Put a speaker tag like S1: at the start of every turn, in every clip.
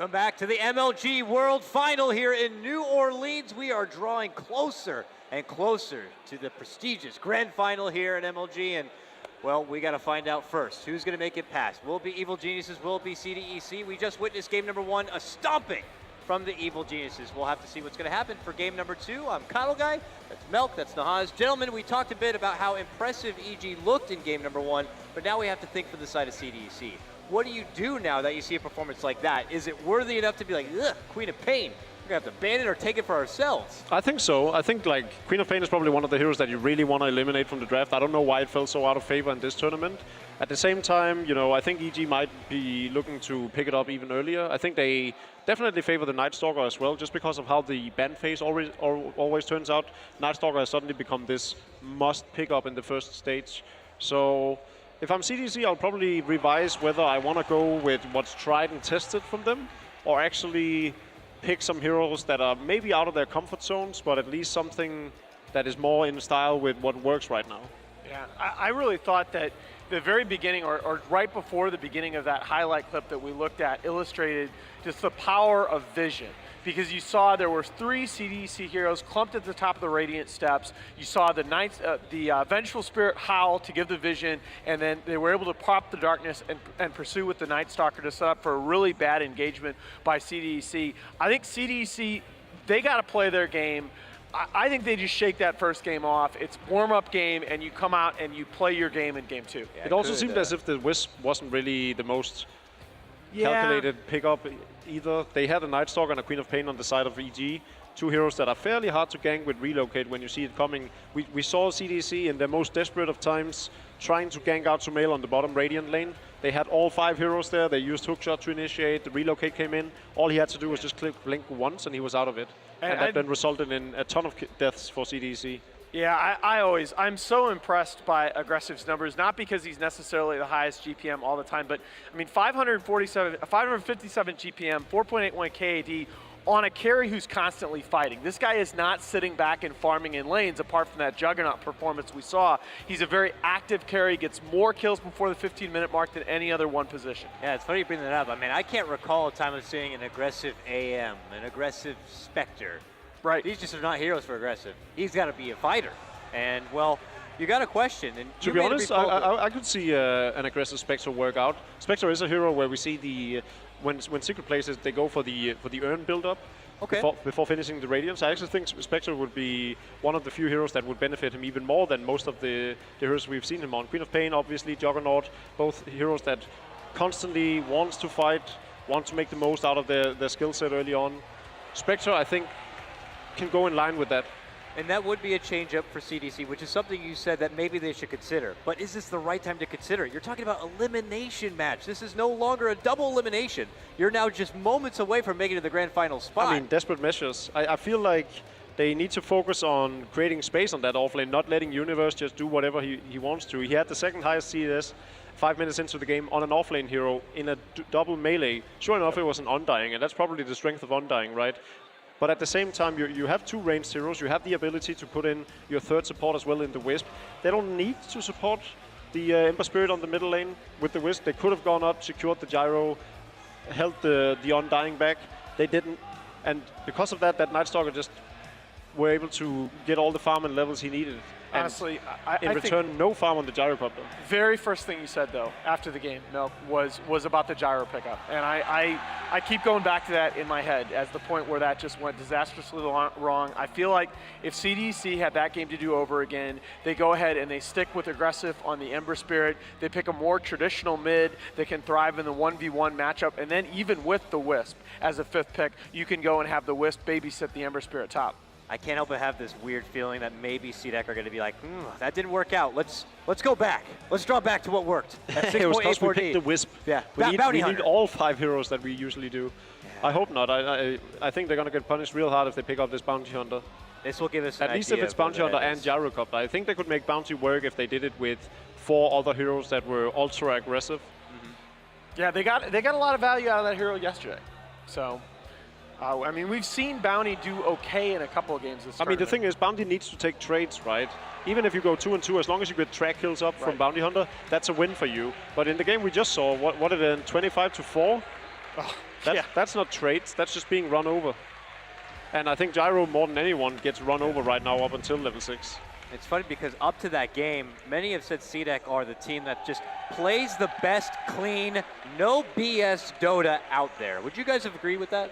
S1: Welcome back to the MLG World Final here in New Orleans. We are drawing closer and closer to the prestigious grand final here in MLG. And, well, we got to find out first who's going to make it past. Will it be Evil Geniuses? Will it be CDEC? We just witnessed game number 1, a stomping from the Evil Geniuses. We'll have to see what's going to happen for game number 2. I'm Coddle Guy. That's Melk. That's Nahaz. Gentlemen, we talked a bit about how impressive EG looked in game number 1, but now we have to think for the side of CDEC. What do you do now that you see a performance like that? Is it worthy enough to be like, ugh, Queen of Pain? We're going to have to ban it or take it for ourselves.
S2: I think so. I think like Queen of Pain is probably one of the heroes that you really want to eliminate from the draft. I don't know why it fell so out of favor in this tournament. At the same time, you know, I think EG might be looking to pick it up even earlier. I think they definitely favor the Night Stalker as well, just because of how the ban phase always turns out. Night Stalker has suddenly become this must pick up in the first stage. So if I'm CDC, I'll probably revise whether I want to go with what's tried and tested from them, or actually pick some heroes that are maybe out of their comfort zones, but at least something that is more in style with what works right now.
S3: Yeah, I really thought that the very beginning, or right before the beginning of that highlight clip that we looked at, illustrated just the power of vision. Because you saw there were 3 CDEC heroes clumped at the top of the Radiant Steps. You saw the Vengeful Spirit howl to give the vision, and then they were able to pop the darkness and pursue with the Night Stalker to set up for a really bad engagement by CDEC. I think CDEC, they got to play their game. I think they just shake that first game off. It's warm-up game, and you come out and you play your game in game 2.
S2: Yeah, it also seemed as if the Wisp wasn't really the most calculated pickup either. They had a Night Stalker and a Queen of Pain on the side of EG, 2 heroes that are fairly hard to gank with relocate when you see it coming. We saw CDC in the most desperate of times trying to gank out Sumail on the bottom Radiant lane. They had all 5 heroes there. They used hookshot to initiate. The relocate came in. All he had to do was just click blink once and he was out of it. And that then resulted in a ton of deaths for CDC.
S3: Yeah, I'm so impressed by Aggressive's numbers, not because he's necessarily the highest GPM all the time, but I mean 557 GPM, 4.81 KAD on a carry who's constantly fighting. This guy is not sitting back and farming in lanes apart from that Juggernaut performance we saw. He's a very active carry, gets more kills before the 15-minute mark than any other one position.
S1: Yeah, it's funny you bring that up. I mean, I can't recall a time of seeing an aggressive AM, an aggressive Spectre.
S3: Right.
S1: These just are not heroes for aggressive. He's got to be a fighter. And, well, you got a question. And
S2: to be honest, I could see an aggressive Spectre work out. Spectre is a hero where we see the when Secret plays it, they go for the urn build-up before finishing the Radiance. I actually think Spectre would be one of the few heroes that would benefit him even more than most of the heroes we've seen him on. Queen of Pain, obviously, Juggernaut, both heroes that constantly wants to fight, want to make the most out of their skill set early on. Spectre, I think, can go in line with that.
S1: And that would be a change up for CDC, which is something you said that maybe they should consider. But is this the right time to consider? You're talking about elimination match. This is no longer a double elimination. You're now just moments away from making it to the grand final spot.
S2: I mean, desperate measures. I feel like they need to focus on creating space on that offlane, not letting Universe just do whatever he wants to. He had the second highest CS 5 minutes into the game on an offlane hero in a double melee. Sure enough, it was an Undying, and that's probably the strength of Undying, right? But at the same time, you have 2 ranged heroes. You have the ability to put in your 3rd support as well in the Wisp. They don't need to support the Ember Spirit on the middle lane with the Wisp. They could have gone up, secured the gyro, held the Undying back. They didn't. And because of that, that Night Stalker just were able to get all the farm and levels he needed.
S3: Honestly,
S2: in return, no farm on the gyrocopter.
S3: Very first thing you said, though, after the game, Melk, was about the gyro pickup. And I keep going back to that in my head as the point where that just went disastrously wrong. I feel like if CDC had that game to do over again, they go ahead and they stick with aggressive on the Ember Spirit. They pick a more traditional mid that can thrive in the 1v1 matchup. And then even with the Wisp as a 5th pick, you can go and have the Wisp babysit the Ember Spirit top.
S1: I can't help but have this weird feeling that maybe CDEC are going to be like, that didn't work out. Let's go back. Let's draw back to what worked. At
S2: it was because we picked the Wisp.
S1: Yeah,
S2: we need all 5 heroes that we usually do. Yeah. I hope not. I think they're going to get punished real hard if they pick up this Bounty Hunter.
S1: This will give us an
S2: At least if it's Bounty Hunter and Gyrocopter. I think they could make Bounty work if they did it with 4 other heroes that were ultra aggressive.
S3: Yeah, they got a lot of value out of that hero yesterday. So. I mean, we've seen Bounty do okay in a couple of games this tournament.
S2: I mean, the thing is, Bounty needs to take trades, right? Even if you go 2-2, as long as you get track kills up from Bounty Hunter, that's a win for you. But in the game we just saw, what did it end? 25-4?
S3: Oh,
S2: That's not trades, that's just being run over. And I think Gyro, more than anyone, gets run over right now up until level 6.
S1: It's funny because up to that game, many have said CDEC are the team that just plays the best, clean, no BS Dota out there. Would you guys have agreed with that?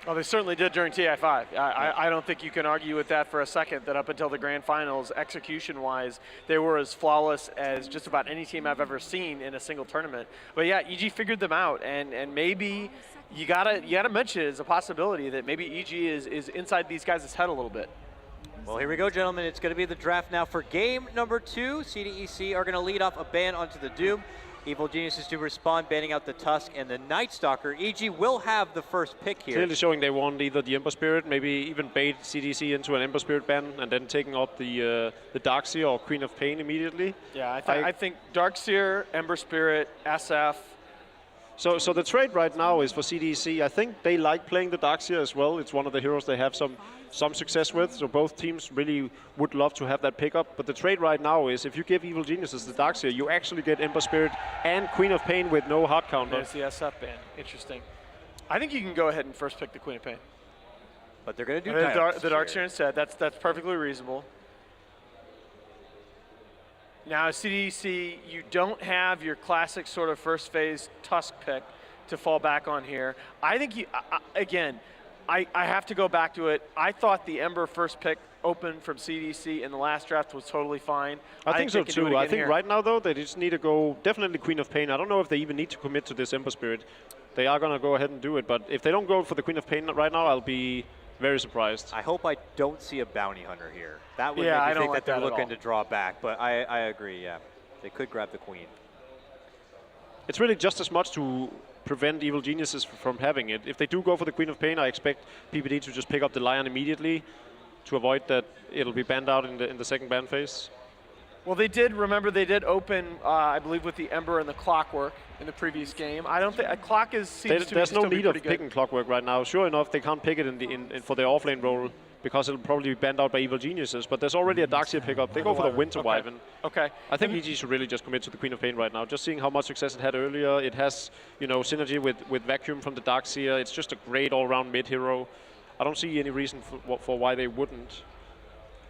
S3: Well, they certainly did during TI5. I don't think you can argue with that for a second, that up until the grand finals, execution-wise, they were as flawless as just about any team I've ever seen in a single tournament. But yeah, EG figured them out, and maybe you gotta mention it as a possibility that maybe EG is inside these guys' head a little bit.
S1: Well, here we go, gentlemen. It's going to be the draft now for game number 2. CDEC are going to lead off a ban onto the Doom. Evil Geniuses to respond, banning out the Tusk and the Night Stalker. EG will have the first pick here.
S2: Clearly showing they want either the Ember Spirit, maybe even bait CDC into an Ember Spirit ban, and then taking up the Darkseer or Queen of Pain immediately.
S3: Yeah, I think Darkseer, Ember Spirit, SF.
S2: So the trade right now is for CDC. I think they like playing the Darkseer as well. It's one of the heroes they have some success with. So both teams really would love to have that pickup. But the trade right now is if you give Evil Geniuses the Darkseer, you actually get Ember Spirit and Queen of Pain with no hard counter.
S3: There's the SF ban. Interesting. I think you can go ahead and first pick the Queen of Pain.
S1: But they're going to do
S3: the Darkseer instead. That's perfectly reasonable. Now, CDC, you don't have your classic sort of first phase Tusk pick to fall back on here. I think you, again, I have to go back to it. I thought the Ember first pick open from CDC in the last draft was totally fine.
S2: I think so too. I think
S3: here.
S2: right now, though, they just need to go definitely Queen of Pain. I don't know if they even need to commit to this Ember Spirit. They are going to go ahead and do it. But if they don't go for the Queen of Pain right now, I'll be very surprised.
S1: I hope I don't see a bounty hunter here. That would
S3: Yeah, I
S1: make me
S3: don't
S1: think
S3: like
S1: that they're
S3: that at
S1: looking
S3: all.
S1: to draw back. But I agree, yeah. They could grab the Queen.
S2: It's really just as much to prevent Evil Geniuses from having it. If they do go for the Queen of Pain, I expect PPD to just pick up the Lion immediately to avoid that it'll be banned out in the second ban phase.
S3: Well, they did open, I believe, with the Ember and the Clockwork in the previous game. I don't think a clock seems to
S2: There's no
S3: still be
S2: need of
S3: pretty good.
S2: picking Clockwork right now. Sure enough, they can't pick it in for their offlane role because it'll probably be banned out by Evil Geniuses. But there's already a Darkseer pickup. They go for the Winter Wyvern.
S3: Okay.
S2: I think EG should really just commit to the Queen of Pain right now. Just seeing how much success it had earlier. It has, synergy with Vacuum from the Darkseer. It's just a great all-round mid hero. I don't see any reason for why they wouldn't,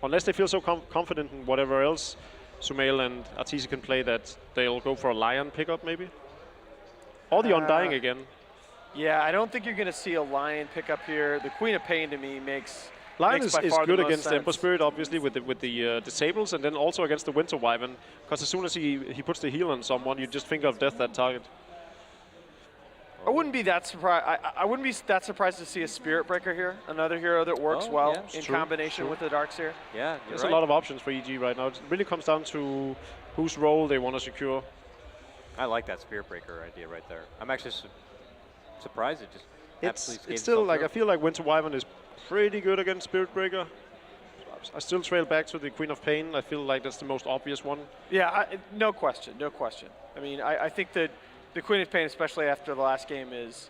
S2: unless they feel so confident in whatever else Sumail and Arteezy can play that they'll go for a Lion pickup maybe, or the Undying again.
S3: Yeah, I don't think you're going to see a Lion pickup here. The Queen of Pain to me makes
S2: Lion
S3: makes
S2: is
S3: by far
S2: good
S3: the most
S2: against the
S3: sense.
S2: Ember Spirit, obviously, with the Disables, and then also against the Winter Wyvern, because as soon as he puts the heal on someone, you just think of death that target.
S3: I wouldn't be that surprised. I wouldn't be that surprised to see a Spirit Breaker here, another hero that works well
S1: yeah,
S3: in
S2: true,
S3: combination
S2: true.
S3: with the Darkseer.
S1: Yeah,
S2: There's a lot of options for EG right now. It really comes down to whose role they want to secure.
S1: I like that Spirit Breaker idea right there. I'm actually surprised it just
S2: It's still like, I feel like Winter Wyvern is pretty good against Spirit Breaker. I still trail back to the Queen of Pain. I feel like that's the most obvious one.
S3: Yeah, no question, no question. I mean, I think that the Queen of Pain, especially after the last game, is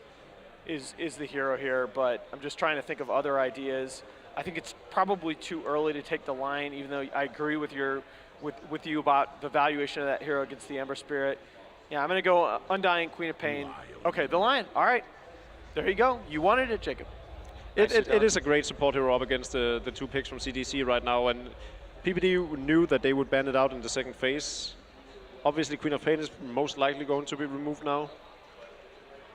S3: the hero here. But I'm just trying to think of other ideas. I think it's probably too early to take the Lion, even though I agree with you about the valuation of that hero against the Ember Spirit. Yeah, I'm going to go Undying, Queen of Pain. Okay, the Lion. All right, there you go. You wanted it, Jacob.
S2: It is a great support hero up against the two picks from CDC right now, and PPD knew that they would ban it out in the second phase. Obviously, Queen of Pain is most likely going to be removed now.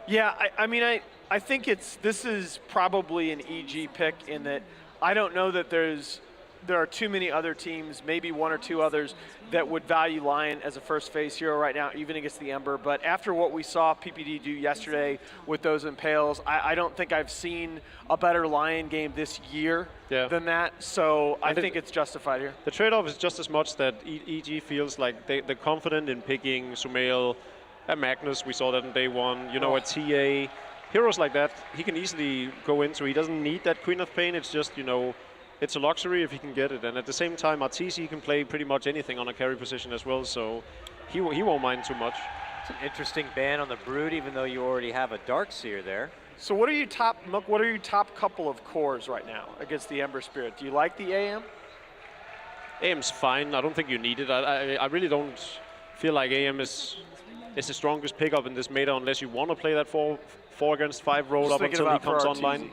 S3: Yeah, I mean, I think this is probably an EG pick in that I don't know that there are too many other teams, maybe one or two others, that would value Lion as a first phase hero right now, even against the Ember. But after what we saw PPD do yesterday with those Impales, I don't think I've seen a better Lion game this year than that. So I think it's justified here.
S2: The trade-off is just as much that EG feels like they're confident in picking Sumail, a Magnus, we saw that in day one, a TA. Heroes like that, he can easily go into. He doesn't need that Queen of Pain. It's just, it's a luxury if he can get it. And at the same time, Arteezy can play pretty much anything on a carry position as well, so he won't mind too much.
S1: It's an interesting ban on the Brood, even though you already have a Darkseer there.
S3: So what are your top couple of cores right now against the Ember Spirit? Do you like the AM?
S2: AM's fine. I don't think you need it. I really don't feel like AM is is the strongest pickup in this meta unless you want to play that 4 against 5 role up until he comes online.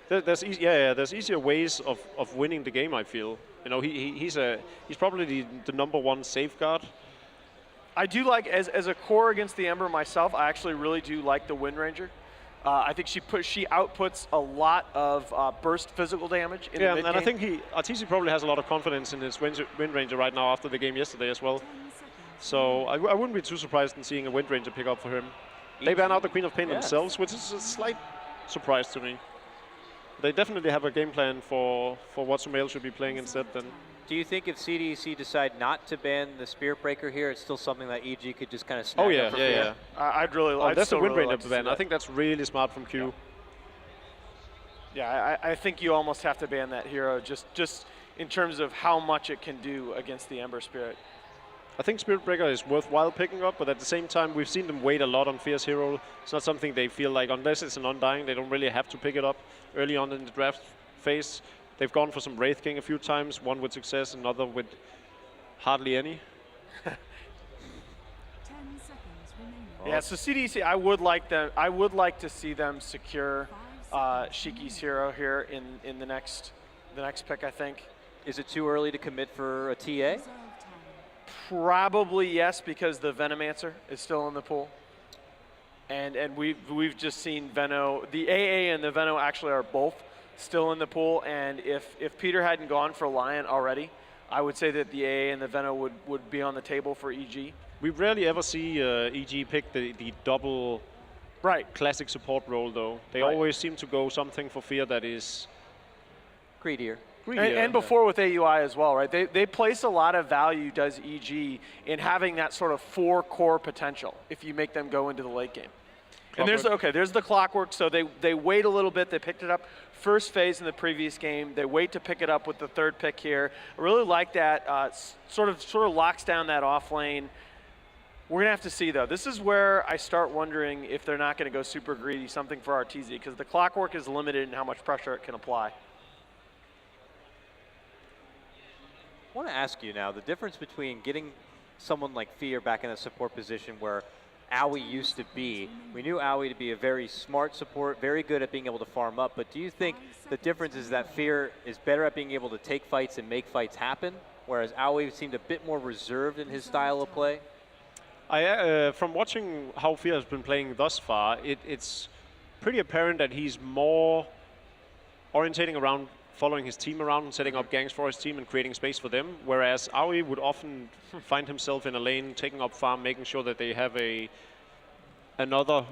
S2: There's easier ways of winning the game, I feel. You know, he's probably the #1 safeguard.
S3: I do like, as a core against the Ember myself, I actually really do like the Wind Ranger. I think she outputs a lot of burst physical damage in the mid game.
S2: And I think Arteezy probably has a lot of confidence in his Wind Ranger right now after the game yesterday as well. So I wouldn't be too surprised in seeing a Wind Ranger pick up for him. They ban out the Queen of Pain themselves, which is a slight surprise to me. They definitely have a game plan for what Sumail should be playing instead then.
S1: Do you think if CDEC decide not to ban the Spirit Breaker here, it's still something that EG could just kind of snag up for free?
S3: I'd really like
S2: that's a Wind
S3: really
S2: Ranger ban. I think that's really smart from Q.
S3: Yeah, I think you almost have to ban that hero just in terms of how much it can do against the Ember Spirit.
S2: I think Spirit Breaker is worthwhile picking up, but at the same time, we've seen them wait a lot on Fierce Hero. It's not something they feel like, unless it's an Undying, they don't really have to pick it up early on in the draft phase. They've gone for some Wraith King a few times, one with success, another with hardly any.
S4: 10 seconds remaining.
S3: Yeah, so CDC, I would like to see them secure Shiki's hero here in the next pick, I think.
S1: Is it too early to commit for a TA?
S3: Probably yes, because the Venomancer is still in the pool. And we've just seen Veno, the AA and the Veno actually are both still in the pool, and if Peter hadn't gone for Lion already, I would say that the AA and the Veno would be on the table for EG.
S2: We rarely ever see EG pick the double classic support role, though. They always seem to go something for Fear that is
S1: greedier.
S3: And before with AUI as well, right? They place a lot of value, does EG, in having that sort of 4 core potential if you make them go into the late game. And there's the Clockwork, so they wait a little bit. They picked it up first phase in the previous game. They wait to pick it up with the 3rd pick here. I really like that. Sort of locks down that off lane. We're going to have to see, though. This is where I start wondering if they're not going to go super greedy, something for Arteezy, because the Clockwork is limited in how much pressure it can apply.
S1: I want to ask you now, the difference between getting someone like Fear back in a support position where Owie used to be. We knew Owie to be a very smart support, very good at being able to farm up, but do you think the difference is that Fear is better at being able to take fights and make fights happen, whereas Owie seemed a bit more reserved in his style of play?
S2: From watching how Fear has been playing thus far, it's pretty apparent that he's more orientating around following his team around and setting up ganks for his team and creating space for them, whereas Aoi would often find himself in a lane, taking up farm, making sure that they have another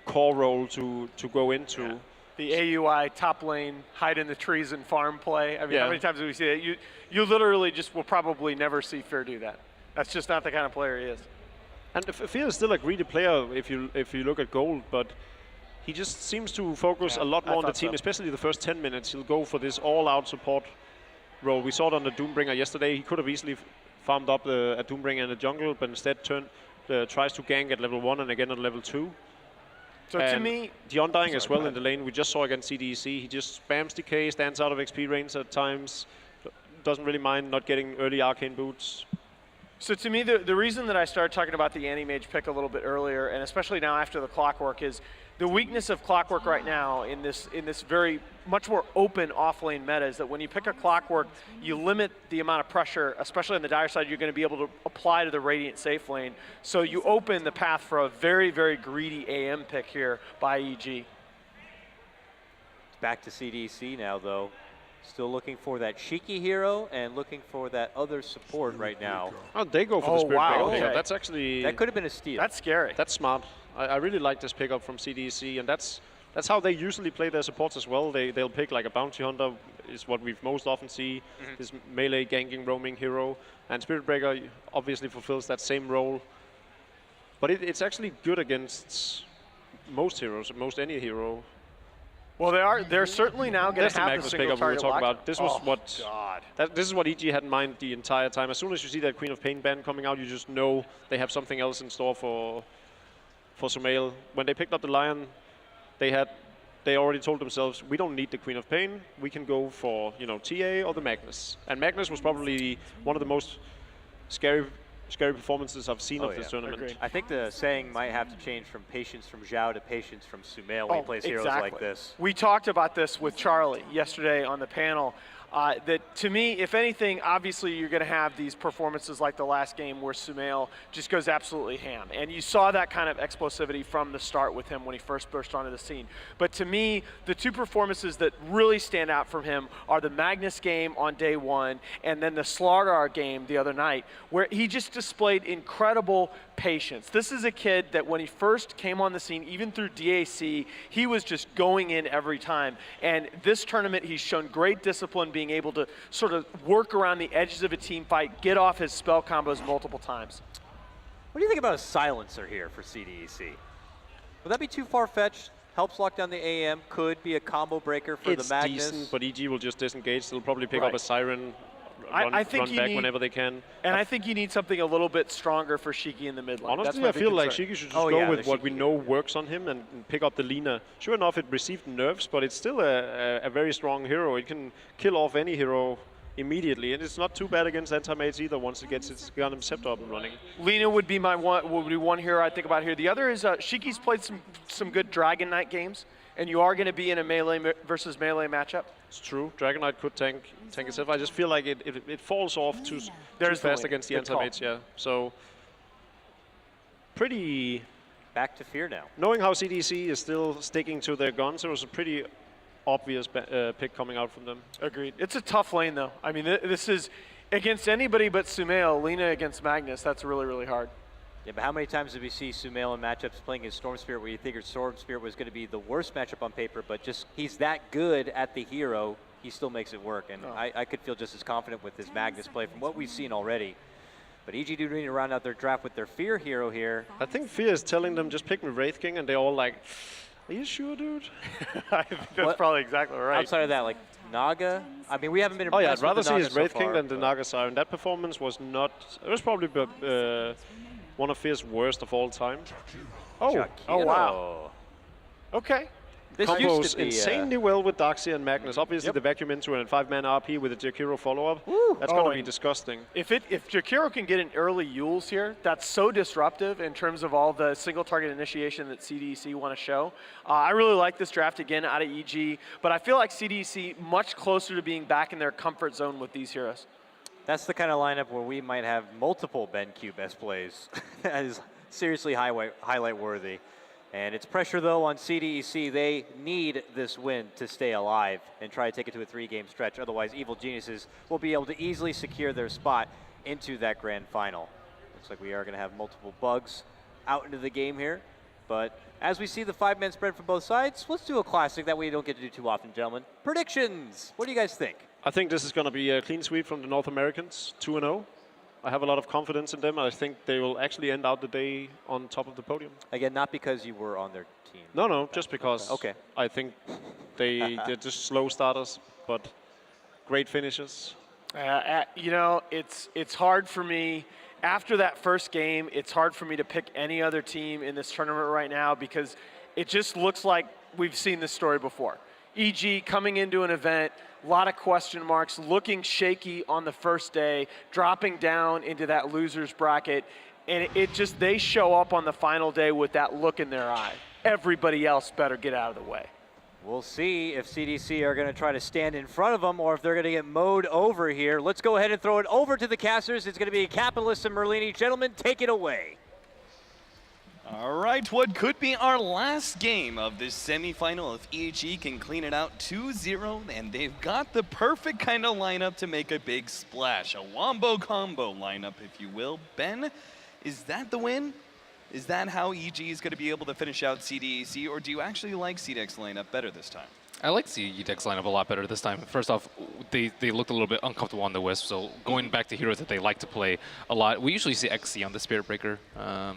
S2: core role to go into.
S3: Yeah. The AUI top lane, hide in the trees and farm play. I mean, how many times do we see that? You literally just will probably never see Fear do that. That's just not the kind of player he is.
S2: And Fear is still a greedy player if you look at gold, but he just seems to focus a lot more on the team, especially the first 10 minutes. He'll go for this all-out support role. We saw it on the Doombringer yesterday. He could have easily farmed up a Doombringer in the jungle, but instead tries to gank at level 1 and again at level 2.
S3: So to me,
S2: the Undying as well in the lane, we just saw against CDEC. He just spams decay, stands out of XP range at times, doesn't really mind not getting early arcane boots.
S3: So to me, the reason that I started talking about the Anti-Mage pick a little bit earlier, and especially now after the Clockwork, is the weakness of Clockwork right now in this very much more open off-lane meta is that when you pick a Clockwork, you limit the amount of pressure, especially on the dire side, you're going to be able to apply to the Radiant safe lane. So you open the path for a very, very greedy AM pick here by EG.
S1: Back to CDC now, though. Still looking for that Shiki hero and looking for that other support right now.
S2: Oh, they go for the Spirit Breaker.
S3: Okay.
S2: That's actually...
S1: That could have been a steal.
S3: That's scary.
S2: That's smart. I really like this pickup from CDEC, and that's how they usually play their supports as well. They'll pick like a Bounty Hunter, is what we've most often see, this melee ganking roaming hero, and Spirit Breaker obviously fulfills that same role. But it's actually good against most heroes, most any hero.
S3: Well, they're certainly now going to have the single
S2: pickup we were talking about. This was this is what EG had in mind the entire time. As soon as you see that Queen of Pain ban coming out, you just know they have something else in store for Sumail. When they picked up the Lion, they already told themselves, we don't need the Queen of Pain. We can go for TA or the Magnus. And Magnus was probably one of the most scary scary performances I've seen of this
S1: yeah.
S2: tournament.
S3: Agreed.
S1: I think the saying might have to change from patience from Zhao to patience from Sumail when he plays heroes like this.
S3: We talked about this with Charlie yesterday on the panel. That to me, if anything, obviously you're going to have these performances like the last game where Sumail just goes absolutely ham. And you saw that kind of explosivity from the start with him when he first burst onto the scene. But to me, the two performances that really stand out from him are the Magnus game on day one and then the Slardar game the other night, where he just displayed incredible patience. This is a kid that when he first came on the scene, even through DAC, he was just going in every time. And this tournament, he's shown great discipline, being able to sort of work around the edges of a team fight, get off his spell combos multiple times.
S1: What do you think about a silencer here for CDEC? Would that be too far-fetched? Helps lock down the AM, could be a combo breaker for the Magnus.
S2: It's decent, but EG will just disengage. They'll probably pick up a Siren,
S3: I think
S2: run back whenever they can.
S3: And I think you need something a little bit stronger for Shiki in the mid lane.
S2: Honestly, I feel like Shiki should just go with what we know works on him and pick up the Lina. Sure enough, it received nerfs, but it's still a very strong hero. It can kill off any hero immediately, and it's not too bad against anti-mates either once it gets its Gundam Scepter up and running.
S3: Lina would be one hero I think about here. The other is Shiki's played some good Dragon Knight games, and you are going to be in a melee versus melee matchup.
S2: It's true. Dragon Knight could tank itself. I just feel like it falls off too fast against the anti-mates. Yeah. So pretty.
S1: Back to fear now.
S2: Knowing how CDC is still sticking to their guns, it was a pretty obvious pick coming out from them.
S3: Agreed. It's a tough lane though. I mean, this is against anybody but Sumail. Lina against Magnus. That's really, really hard.
S1: Yeah, but how many times did we see Sumail in matchups playing his Storm Spirit where you figured Storm Spirit was going to be the worst matchup on paper, but just he's that good at the hero, he still makes it work. And I could feel just as confident with his Magnus play from what we've seen already. But EG do need to round out their draft with their Fear hero here.
S2: I think Fear is telling them just pick me Wraith King, and they're all like, are you sure, dude?
S3: I think that's probably exactly right.
S1: Outside of that, like Naga, I mean, we haven't been impressed
S2: I'd rather
S1: with the
S2: see
S1: Naga
S2: his Wraith
S1: so
S2: King
S1: far,
S2: than the Naga Siren. That performance was not, it was probably one of Fear's worst of all time.
S3: Oh wow. Okay.
S1: This
S2: Combos
S1: used to be,
S2: insanely well with Darkseer and Magnus. Obviously, the vacuum into and 5-man RP with a Jakiro follow-up. That's going to be disgusting.
S3: If Jakiro can get an early Yules here, that's so disruptive in terms of all the single target initiation that CDEC want to show. I really like this draft again out of EG, but I feel like CDEC much closer to being back in their comfort zone with these heroes.
S1: That's the kind of lineup where we might have multiple BenQ best plays. That is seriously highlight worthy. And it's pressure, though, on CDEC. They need this win to stay alive and try to take it to a 3-game stretch. Otherwise, Evil Geniuses will be able to easily secure their spot into that grand final. Looks like we are going to have multiple bugs out into the game here. But as we see the 5-man spread from both sides, let's do a classic that we don't get to do too often, gentlemen. Predictions. What do you guys think?
S2: I think this is going to be a clean sweep from the North Americans, 2-0. I have a lot of confidence in them, and I think they will actually end out the day on top of the podium.
S1: Again, not because you were on their team.
S2: No, just because
S1: Okay.
S2: I think they're just slow starters, but great finishes.
S3: You know, it's hard for me. After that first game, it's hard for me to pick any other team in this tournament right now because it just looks like we've seen this story before. EG coming into an event, a lot of question marks, looking shaky on the first day, dropping down into that loser's bracket, and they show up on the final day with that look in their eye. Everybody else better get out of the way.
S1: We'll see if CDC are going to try to stand in front of them or if they're going to get mowed over here. Let's go ahead and throw it over to the casters. It's going to be Capitalist and Merlini. Gentlemen, take it away.
S4: All right, what could be our last game of this semifinal if EG can clean it out 2-0, and they've got the perfect kind of lineup to make a big splash. A wombo combo lineup, if you will. Ben, is that the win? Is that how EG is going to be able to finish out CDEC, or do you actually like CDEC's lineup better this time?
S5: I like CDEC's lineup a lot better this time. First off, they looked a little bit uncomfortable on the Wisp, so going back to heroes that they like to play a lot. We usually see XC on the Spirit Breaker.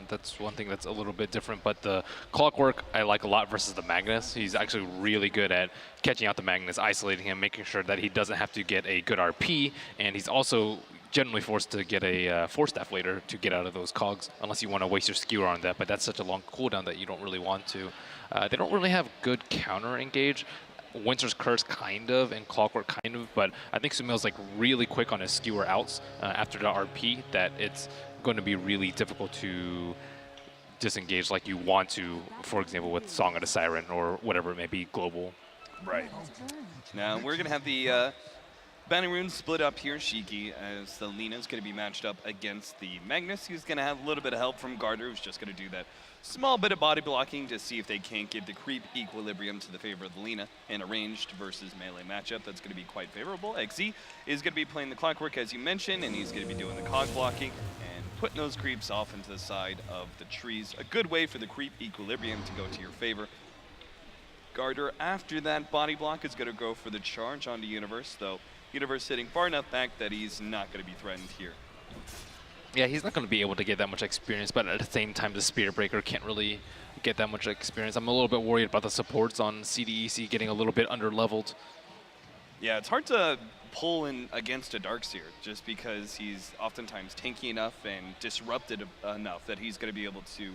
S5: That's one thing that's a little bit different, but the Clockwork I like a lot versus the Magnus. He's actually really good at catching out the Magnus, isolating him, making sure that he doesn't have to get a good RP, and he's also generally forced to get a Force Staff later to get out of those cogs, unless you want to waste your skewer on that, but that's such a long cooldown that you don't really want to. They don't really have good counter engage. Winter's Curse kind of, and Clockwork kind of, but I think Sumail's like really quick on his skewer outs after the RP that it's going to be really difficult to disengage like you want to, for example, with Song of the Siren or whatever it may be, global.
S4: Right. Now we're going to have the Banning Runes split up here. Shiki, as the Lina's going to be matched up against the Magnus. He's going to have a little bit of help from Garter, who's just going to do that small bit of body blocking to see if they can't give the creep equilibrium to the favor of the Lina in a ranged versus melee matchup. That's going to be quite favorable. XZ is going to be playing the Clockwork, as you mentioned, and he's going to be doing the cog blocking and putting those creeps off into the side of the trees. A good way for the creep equilibrium to go to your favor. Garter, after that body block, is going to go for the charge onto Universe, though Universe sitting far enough back that he's not going to be threatened here.
S5: Yeah, he's not going to be able to get that much experience, but at the same time, the Spirit Breaker can't really get that much experience. I'm a little bit worried about the supports on CDEC getting a little bit under-leveled.
S4: Yeah, it's hard to pull in against a Darkseer just because he's oftentimes tanky enough and disrupted enough that he's going to be able to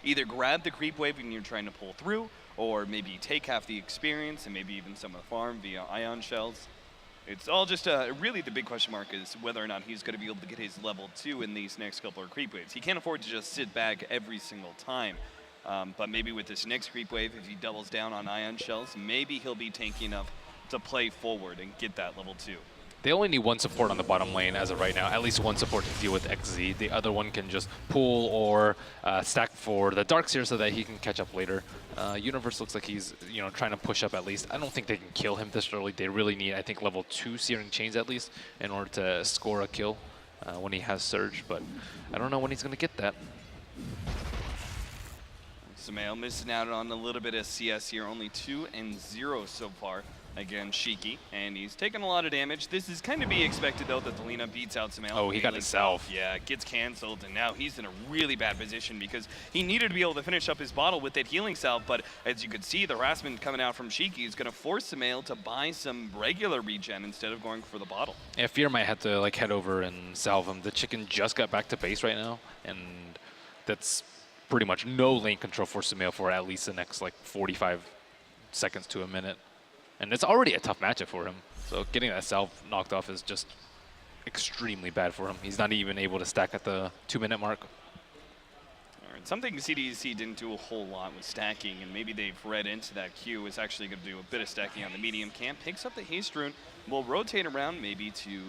S4: either grab the creep wave when you're trying to pull through, or maybe take half the experience and maybe even some of the farm via ion shells. It's all just really the big question mark is whether or not he's going to be able to get his level 2 in these next couple of creep waves. He can't afford to just sit back every single time. But maybe with this next creep wave, if he doubles down on ion shells, maybe he'll be tanky enough to play forward and get that level 2.
S5: They only need one support on the bottom lane as of right now, at least one support to deal with XZ. The other one can just pull or stack for the Darkseer so that he can catch up later. Universe looks like he's trying to push up at least. I don't think they can kill him this early. They really need, I think, level 2 Searing Chains at least in order to score a kill when he has Surge, but I don't know when he's going to get that.
S4: Sumail missing out on a little bit of CS here, only 2-0 so far against Shiki, and he's taking a lot of damage. This is kind of be expected, though, that the Lina beats out Sumail.
S5: Oh, he got himself.
S4: Yeah, it gets canceled, and now he's in a really bad position because he needed to be able to finish up his bottle with that healing salve, but as you could see, the harassment coming out from Shiki is going to force Sumail to buy some regular regen instead of going for the bottle.
S5: Yeah, Fear might have to head over and salve him. The chicken just got back to base right now, and that's pretty much no lane control for Sumail for at least the next 45 seconds to a minute. And it's already a tough matchup for him. So getting that salve knocked off is just extremely bad for him. He's not even able to stack at the 2-minute mark.
S4: All right, something CDEC didn't do a whole lot with stacking, and maybe they've read into that Q, is actually going to do a bit of stacking on the medium camp. Picks up the Haste Rune, will rotate around maybe to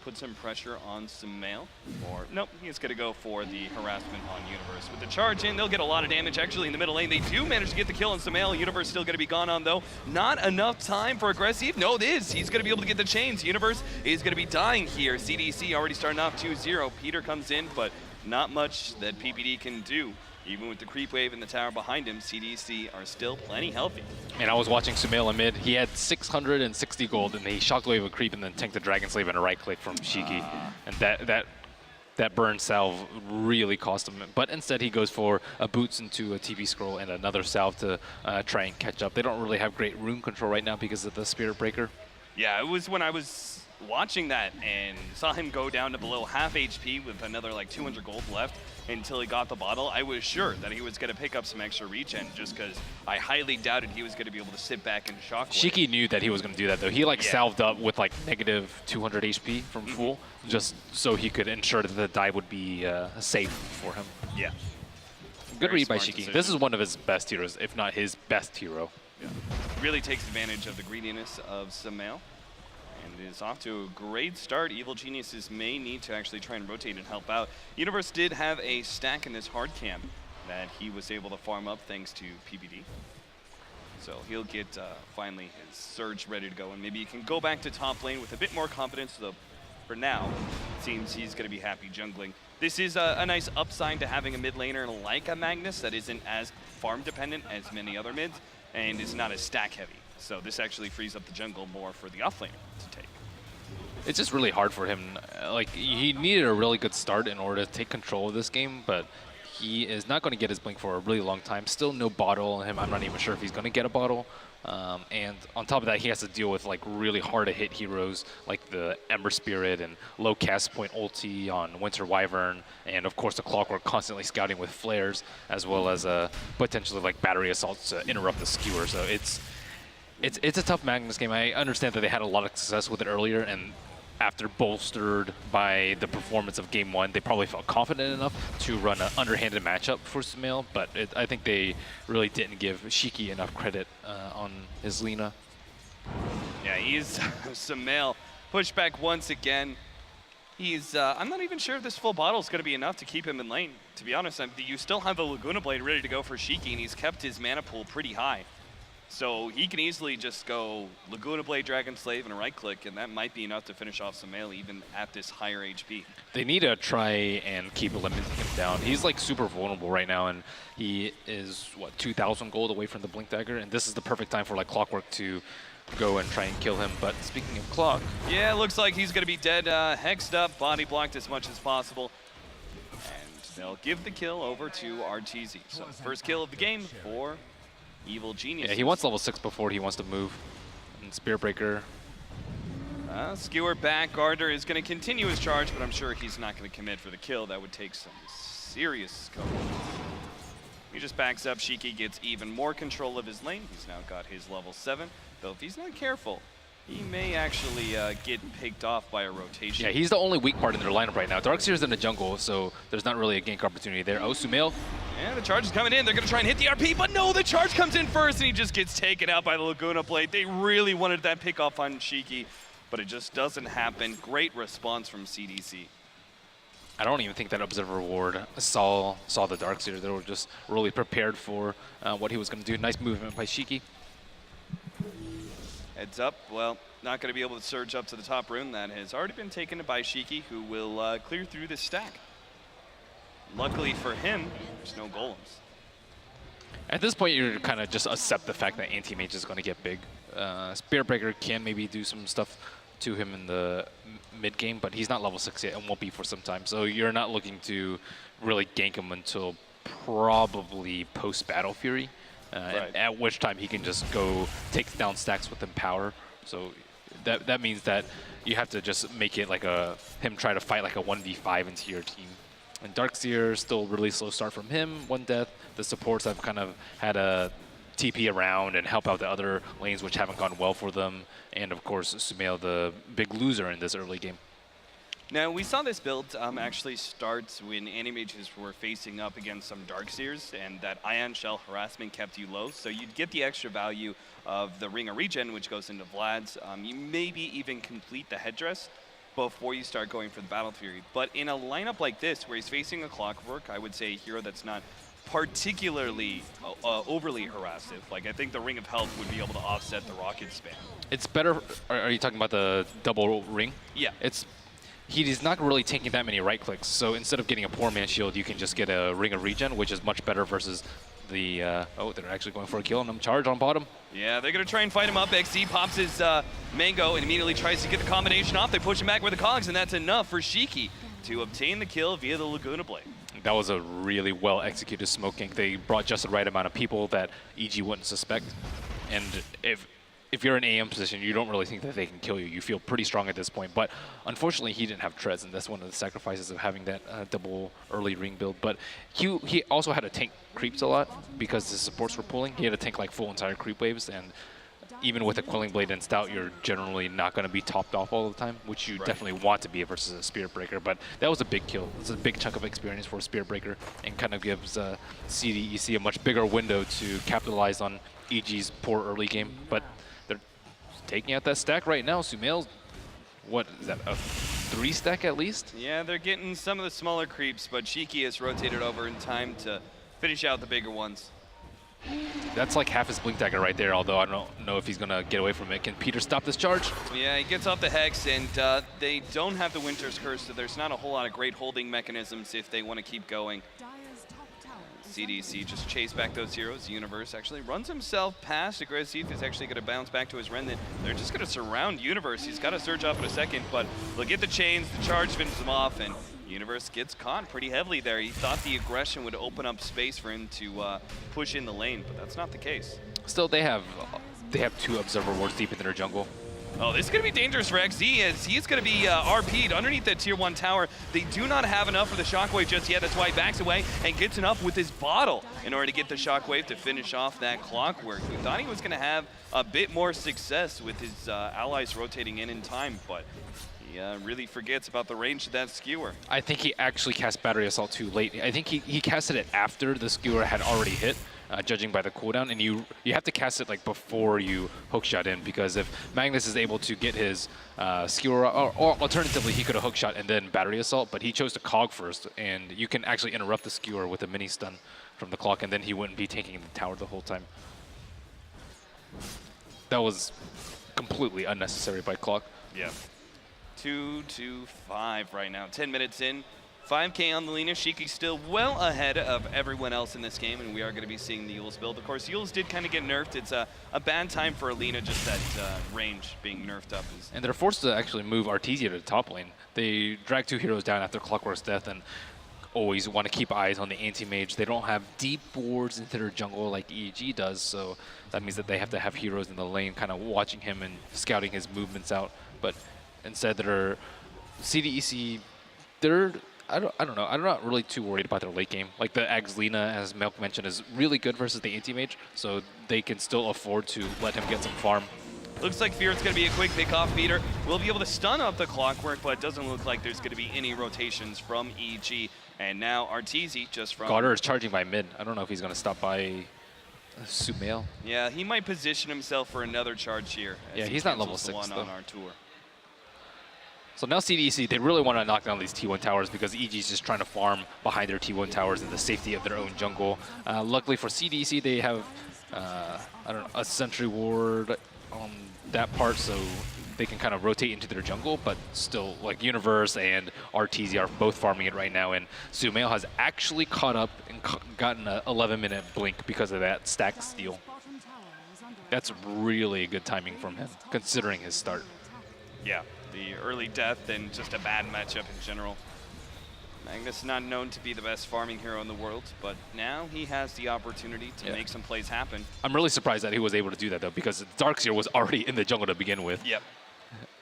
S4: put some pressure on Sumail. Or, nope, he's going to go for the harassment on Universe. With the charge in, they'll get a lot of damage actually in the middle lane. They do manage to get the kill on Sumail. Universe still going to be gone on, though. Not enough time for aggressive. No, it is. He's going to be able to get the chains. Universe is going to be dying here. CDC already starting off 2-0. Peter comes in, but not much that PPD can do. Even with the creep wave in the tower behind him, CDC are still plenty healthy.
S5: And I was watching Sumail in mid. He had 660 gold, and he shocked away with a creep and then tanked the Dragon Slave and a right click from Shiki. And that burn salve really cost him. But instead, he goes for a boots into a TV scroll and another salve to try and catch up. They don't really have great rune control right now because of the Spirit Breaker.
S4: Yeah, it was when I was watching that and saw him go down to below half HP with another 200 gold left until he got the bottle. I was sure that he was going to pick up some extra regen just because I highly doubted he was going to be able to sit back and shockwave.
S5: Shiki knew that he was going to do that, though. He salved up with negative 200 HP from full just so he could ensure that the dive would be safe for him.
S4: Yeah.
S5: Good
S4: Very
S5: read by
S4: smart
S5: Shiki.
S4: decision.
S5: This is one of his best heroes, if not his best hero.
S4: Yeah. Really takes advantage of the greediness of Sumail. And is off to a great start. Evil Geniuses may need to actually try and rotate and help out. Universe did have a stack in this hard camp that he was able to farm up thanks to PBD. So he'll get finally his Surge ready to go, and maybe he can go back to top lane with a bit more confidence. Though for now, it seems he's going to be happy jungling. This is a nice upside to having a mid laner like a Magnus that isn't as farm dependent as many other mids and is not as stack heavy. So this actually frees up the jungle more for the offlaner to take.
S5: It's just really hard for him. He needed a really good start in order to take control of this game, but he is not going to get his blink for a really long time. Still no bottle on him. I'm not even sure if he's going to get a bottle. And on top of that, he has to deal with really hard to hit heroes like the Ember Spirit and low cast point ulti on Winter Wyvern, and of course the Clockwork constantly scouting with flares, as well as potentially battery assaults to interrupt the skewer. So it's a tough Magnus game. I understand that they had a lot of success with it earlier, and after bolstered by the performance of Game 1, they probably felt confident enough to run an underhanded matchup for Sumail, but I think they really didn't give Shiki enough credit on his Lina.
S4: Yeah, he's Sumail pushed back once again. I'm not even sure if this full bottle is going to be enough to keep him in lane. To be honest, you still have the Laguna Blade ready to go for Shiki, and he's kept his mana pool pretty high. So he can easily just go Laguna Blade, Dragon Slave, and a right click, and that might be enough to finish off Sumail even at this higher HP.
S5: They need to try and keep limiting him down. He's like super vulnerable right now, and he is, what, 2,000 gold away from the Blink Dagger, and this is the perfect time for like Clockwork to go and try and kill him. But speaking of Clock,
S4: yeah, it looks like he's going to be dead, hexed up, body blocked as much as possible. And they'll give the kill over to RTZ. So first kill of the game for Evil Genius.
S5: yeah, he wants level 6 before he wants to move. And Spear Breaker.
S4: Skewer back. Gardner is going to continue his charge, but I'm sure he's not going to commit for the kill. That would take some serious scope. He just backs up. Shiki gets even more control of his lane. He's now got his level 7. Though if he's not careful, he may actually get picked off by a rotation.
S5: Yeah, he's the only weak part in their lineup right now. Darkseer's in the jungle, so there's not really a gank opportunity there. Oh, Sumail.
S4: Yeah, the charge is coming in. They're going to try and hit the RP, but no, the charge comes in first, and he just gets taken out by the Laguna Blade. They really wanted that pick off on Shiki, but it just doesn't happen. Great response from CDC.
S5: I don't even think that Observer Ward saw the Darkseer. They were just really prepared for what he was going to do. Nice movement by Shiki.
S4: Heads up, well, not going to be able to surge up to the top rune. That has already been taken by Shiki, who will clear through this stack. Luckily for him, there's no golems.
S5: At this point, you're kind of just accept the fact that Anti-Mage is going to get big. Spear Breaker can maybe do some stuff to him in the mid game, but he's not level 6 yet and won't be for some time. So you're not looking to really gank him until probably post-Battle Fury.
S4: Right.
S5: At which time he can just go take down stacks with Empower. So that means that you have to just make it like him try to fight like a 1v5 into your team. And Darkseer, still really slow start from him, 1 death. The supports have kind of had a TP around and help out the other lanes which haven't gone well for them. And of course, Sumail, the big loser in this early game.
S4: Now, we saw this build actually start when Anti-Mages were facing up against some Darkseers, and that Ion Shell harassment kept you low, so you'd get the extra value of the Ring of Regen, which goes into Vlad's. You maybe even complete the headdress before you start going for the Battle Fury. But in a lineup like this, where he's facing a Clockwork, I would say a hero that's not particularly overly harassive. Like, I think the Ring of Health would be able to offset the Rocket spam.
S5: It's better. Are you talking about the double ring?
S4: Yeah.
S5: He's not really taking that many right clicks, so instead of getting a poor man shield, you can just get a Ring of Regen, which is much better versus the, oh, they're actually going for a kill on him. Charge on bottom.
S4: Yeah, they're going to try and fight him up. XZ pops his Mango and immediately tries to get the combination off. They push him back with the Cogs, and that's enough for Shiki to obtain the kill via the Laguna Blade.
S5: That was a really well-executed smoke gank. They brought just the right amount of people that EG wouldn't suspect. And if you're in AM position, you don't really think that they can kill you. You feel pretty strong at this point. But unfortunately, he didn't have treads, and that's one of the sacrifices of having that double early ring build. But he also had to tank creeps a lot because the supports were pulling. He had to tank like full entire creep waves, and even with a Quelling Blade and Stout, you're generally not going to be topped off all the time, which you definitely want to be versus a Spirit Breaker. But that was a big kill. It's a big chunk of experience for a Spirit Breaker, and kind of gives CDEC a much bigger window to capitalize on EG's poor early game. But they're taking out that stack right now. Sumail's, what is that, a 3 stack at least?
S4: Yeah, they're getting some of the smaller creeps, but Shiki has rotated over in time to finish out the bigger ones.
S5: That's like half his Blink Dagger right there, although I don't know if he's going to get away from it. Can Peter stop this charge?
S4: Yeah, he gets off the Hex, and they don't have the Winter's Curse, so there's not a whole lot of great holding mechanisms if they want to keep going. CDC just chase back those heroes. Universe actually runs himself past. Aggressive is actually going to bounce back to his Remnant. They're just going to surround Universe. He's got to surge up in a second, but they'll get the chains, the charge finishes him off, and Universe gets caught pretty heavily there. He thought the aggression would open up space for him to push in the lane, but that's not the case.
S5: Still, they have 2 Observer Wards deep in their jungle.
S4: Oh, this is going to be dangerous for XZ, as he's going to be RP'd underneath that tier 1 tower. They do not have enough for the Shockwave just yet. That's why he backs away and gets enough with his bottle in order to get the Shockwave to finish off that Clockwork. We thought he was going to have a bit more success with his allies rotating in time, but He really forgets about the range of that skewer.
S5: I think he actually cast Battery Assault too late. I think he casted it after the skewer had already hit, judging by the cooldown, and you have to cast it like before you hookshot in, because if Magnus is able to get his skewer, or alternatively he could have hookshot and then Battery Assault, but he chose to cog first, and you can actually interrupt the skewer with a mini stun from the clock, and then he wouldn't be taking the tower the whole time. That was completely unnecessary by clock.
S4: Yeah. 2-5 right now. 10 minutes in. 5K on the Lina. Shiki still well ahead of everyone else in this game, and we are going to be seeing the Yules build. Of course, Yules did kind of get nerfed. It's a bad time for Alina, just that range being nerfed up.
S5: And they're forced to actually move Artesia to the top lane. They drag 2 heroes down after Clockwork's death and always want to keep eyes on the anti-mage. They don't have deep wards into their jungle like EEG does, so that means that they have to have heroes in the lane kind of watching him and scouting his movements out. But instead, they're CDEC, I don't know. I'm not really too worried about their late game. Like the Ags Lina, as Milk mentioned, is really good versus the anti-mage, so they can still afford to let him get some farm.
S4: Looks like Fear's going to be a quick pick-off meter. We'll be able to stun up the Clockwork, but it doesn't look like there's going to be any rotations from EG. And now Arteezy just from...
S5: Goddard is charging by mid. I don't know if he's going to stop by Sumail.
S4: Yeah, he might position himself for another charge here.
S5: Yeah, he's not level 6
S4: one
S5: though.
S4: On our tour.
S5: So now CDEC, they really want to knock down these T1 towers because EG's just trying to farm behind their T1 towers in the safety of their own jungle. Luckily for CDEC, they have, I don't know, a sentry ward on that part, so they can kind of rotate into their jungle, but still, like, Universe and Arteezy are both farming it right now, and Sumail has actually caught up and gotten an 11-minute blink because of that stack steal. That's really good timing from him, considering his start.
S4: Yeah. The early death and just a bad matchup in general. Magnus not known to be the best farming hero in the world, but now he has the opportunity to make some plays happen.
S5: I'm really surprised that he was able to do that though, because Darkseer was already in the jungle to begin with.
S4: Yep.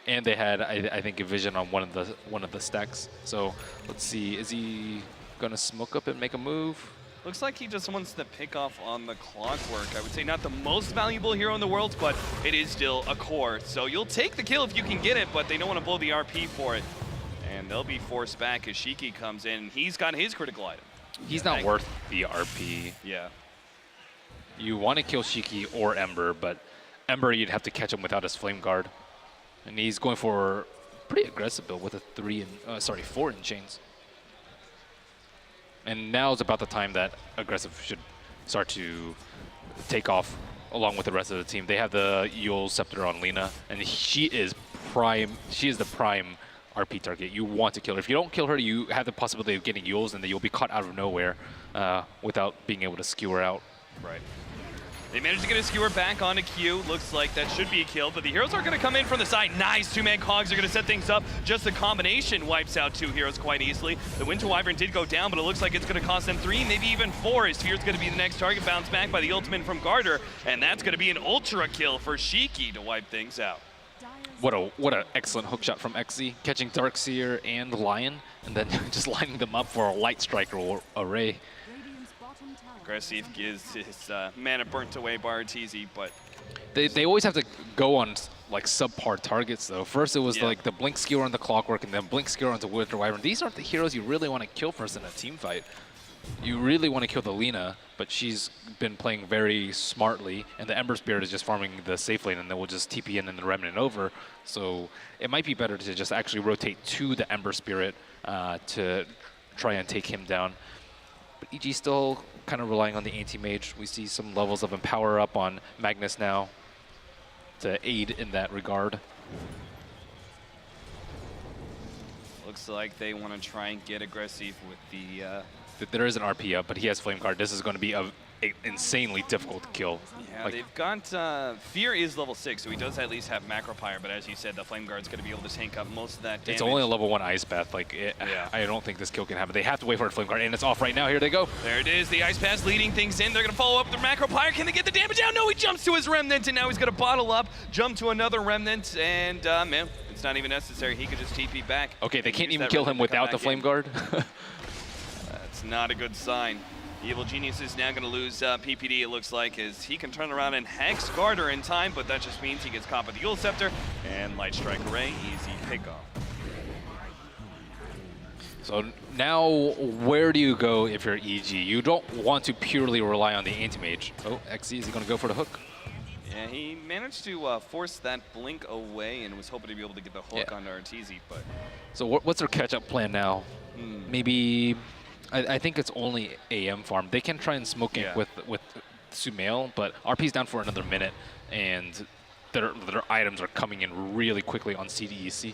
S5: And they had, I think, a vision on one of the stacks. So let's see, is he gonna smoke up and make a move?
S4: Looks like he just wants to pick off on the Clockwork. I would say not the most valuable hero in the world, but it is still a core. So you'll take the kill if you can get it, but they don't want to blow the RP for it. And they'll be forced back as Shiki comes in. He's got his critical item.
S5: He's not worth the RP.
S4: Yeah.
S5: You want to kill Shiki or Ember, but Ember you'd have to catch him without his Flame Guard. And he's going for pretty aggressive build with a 4 in chains. And now is about the time that aggressive should start to take off along with the rest of the team. They have the Yule Scepter on Lina, and she is prime. She is the prime RP target. You want to kill her. If you don't kill her, you have the possibility of getting Yules, and then you'll be caught out of nowhere without being able to skewer out.
S4: Right. They managed to get a skewer back onto Q. Looks like that should be a kill, but the heroes are going to come in from the side. Nice, 2-man cogs are going to set things up. Just the combination wipes out 2 heroes quite easily. The Winter Wyvern did go down, but it looks like it's going to cost them 3, maybe even 4. As Fear's going to be the next target, bounced back by the ultimate from Garter, and that's going to be an ultra kill for Shiki to wipe things out.
S5: What a excellent hookshot from XZ, catching Darkseer and Lion, and then just lining them up for a Light Striker array.
S4: Aggressive gets his mana burnt away by Arteezy, but
S5: they always have to go on like subpar targets though. First it was like the Blink Skewer on the Clockwork, and then Blink Skewer onto Winter Wyvern. These aren't the heroes you really want to kill first in a team fight. You really want to kill the Lina, but she's been playing very smartly, and the Ember Spirit is just farming the safe lane, and then we'll just TP in and the Remnant over. So it might be better to just actually rotate to the Ember Spirit to try and take him down. But EG still kind of relying on the anti-mage. We see some levels of Empower up on Magnus now to aid in that regard.
S4: looks like they want to try and get aggressive with the...
S5: There is an RP up, but he has Flame Guard. This is going to be a insanely difficult kill.
S4: Yeah, they've got... Fear is level 6, so he does at least have Macro Pyre, but as you said, the Flame Guard's going to be able to tank up most of that damage.
S5: It's only a level 1 Ice Path. Like, I don't think this kill can happen. They have to wait for a Flame Guard, and it's off right now. Here they go.
S4: There it is, the Ice Path leading things in. They're going to follow up with the Macro Pyre. Can they get the damage out? No, he jumps to his Remnant, and now he's going to bottle up, jump to another Remnant, and, man, it's not even necessary. He could just TP back.
S5: Okay, they can't even kill him without the Flame Guard.
S4: That's not a good sign. The Evil Genius is now going to lose PPD, it looks like, as he can turn around and Hex Garter in time, but that just means he gets caught by the Yule Scepter, and Light Strike Array, easy pickoff.
S5: So now, where do you go if you're EG? You don't want to purely rely on the anti-mage. Oh, XZ, is he going to go for the hook?
S4: Yeah, he managed to force that blink away and was hoping to be able to get the hook onto Arteezy, but...
S5: So what's their catch-up plan now? Maybe, I think it's only AM farm. They can try and smoke it with Sumail, but RP's down for another minute, and their items are coming in really quickly on CDEC.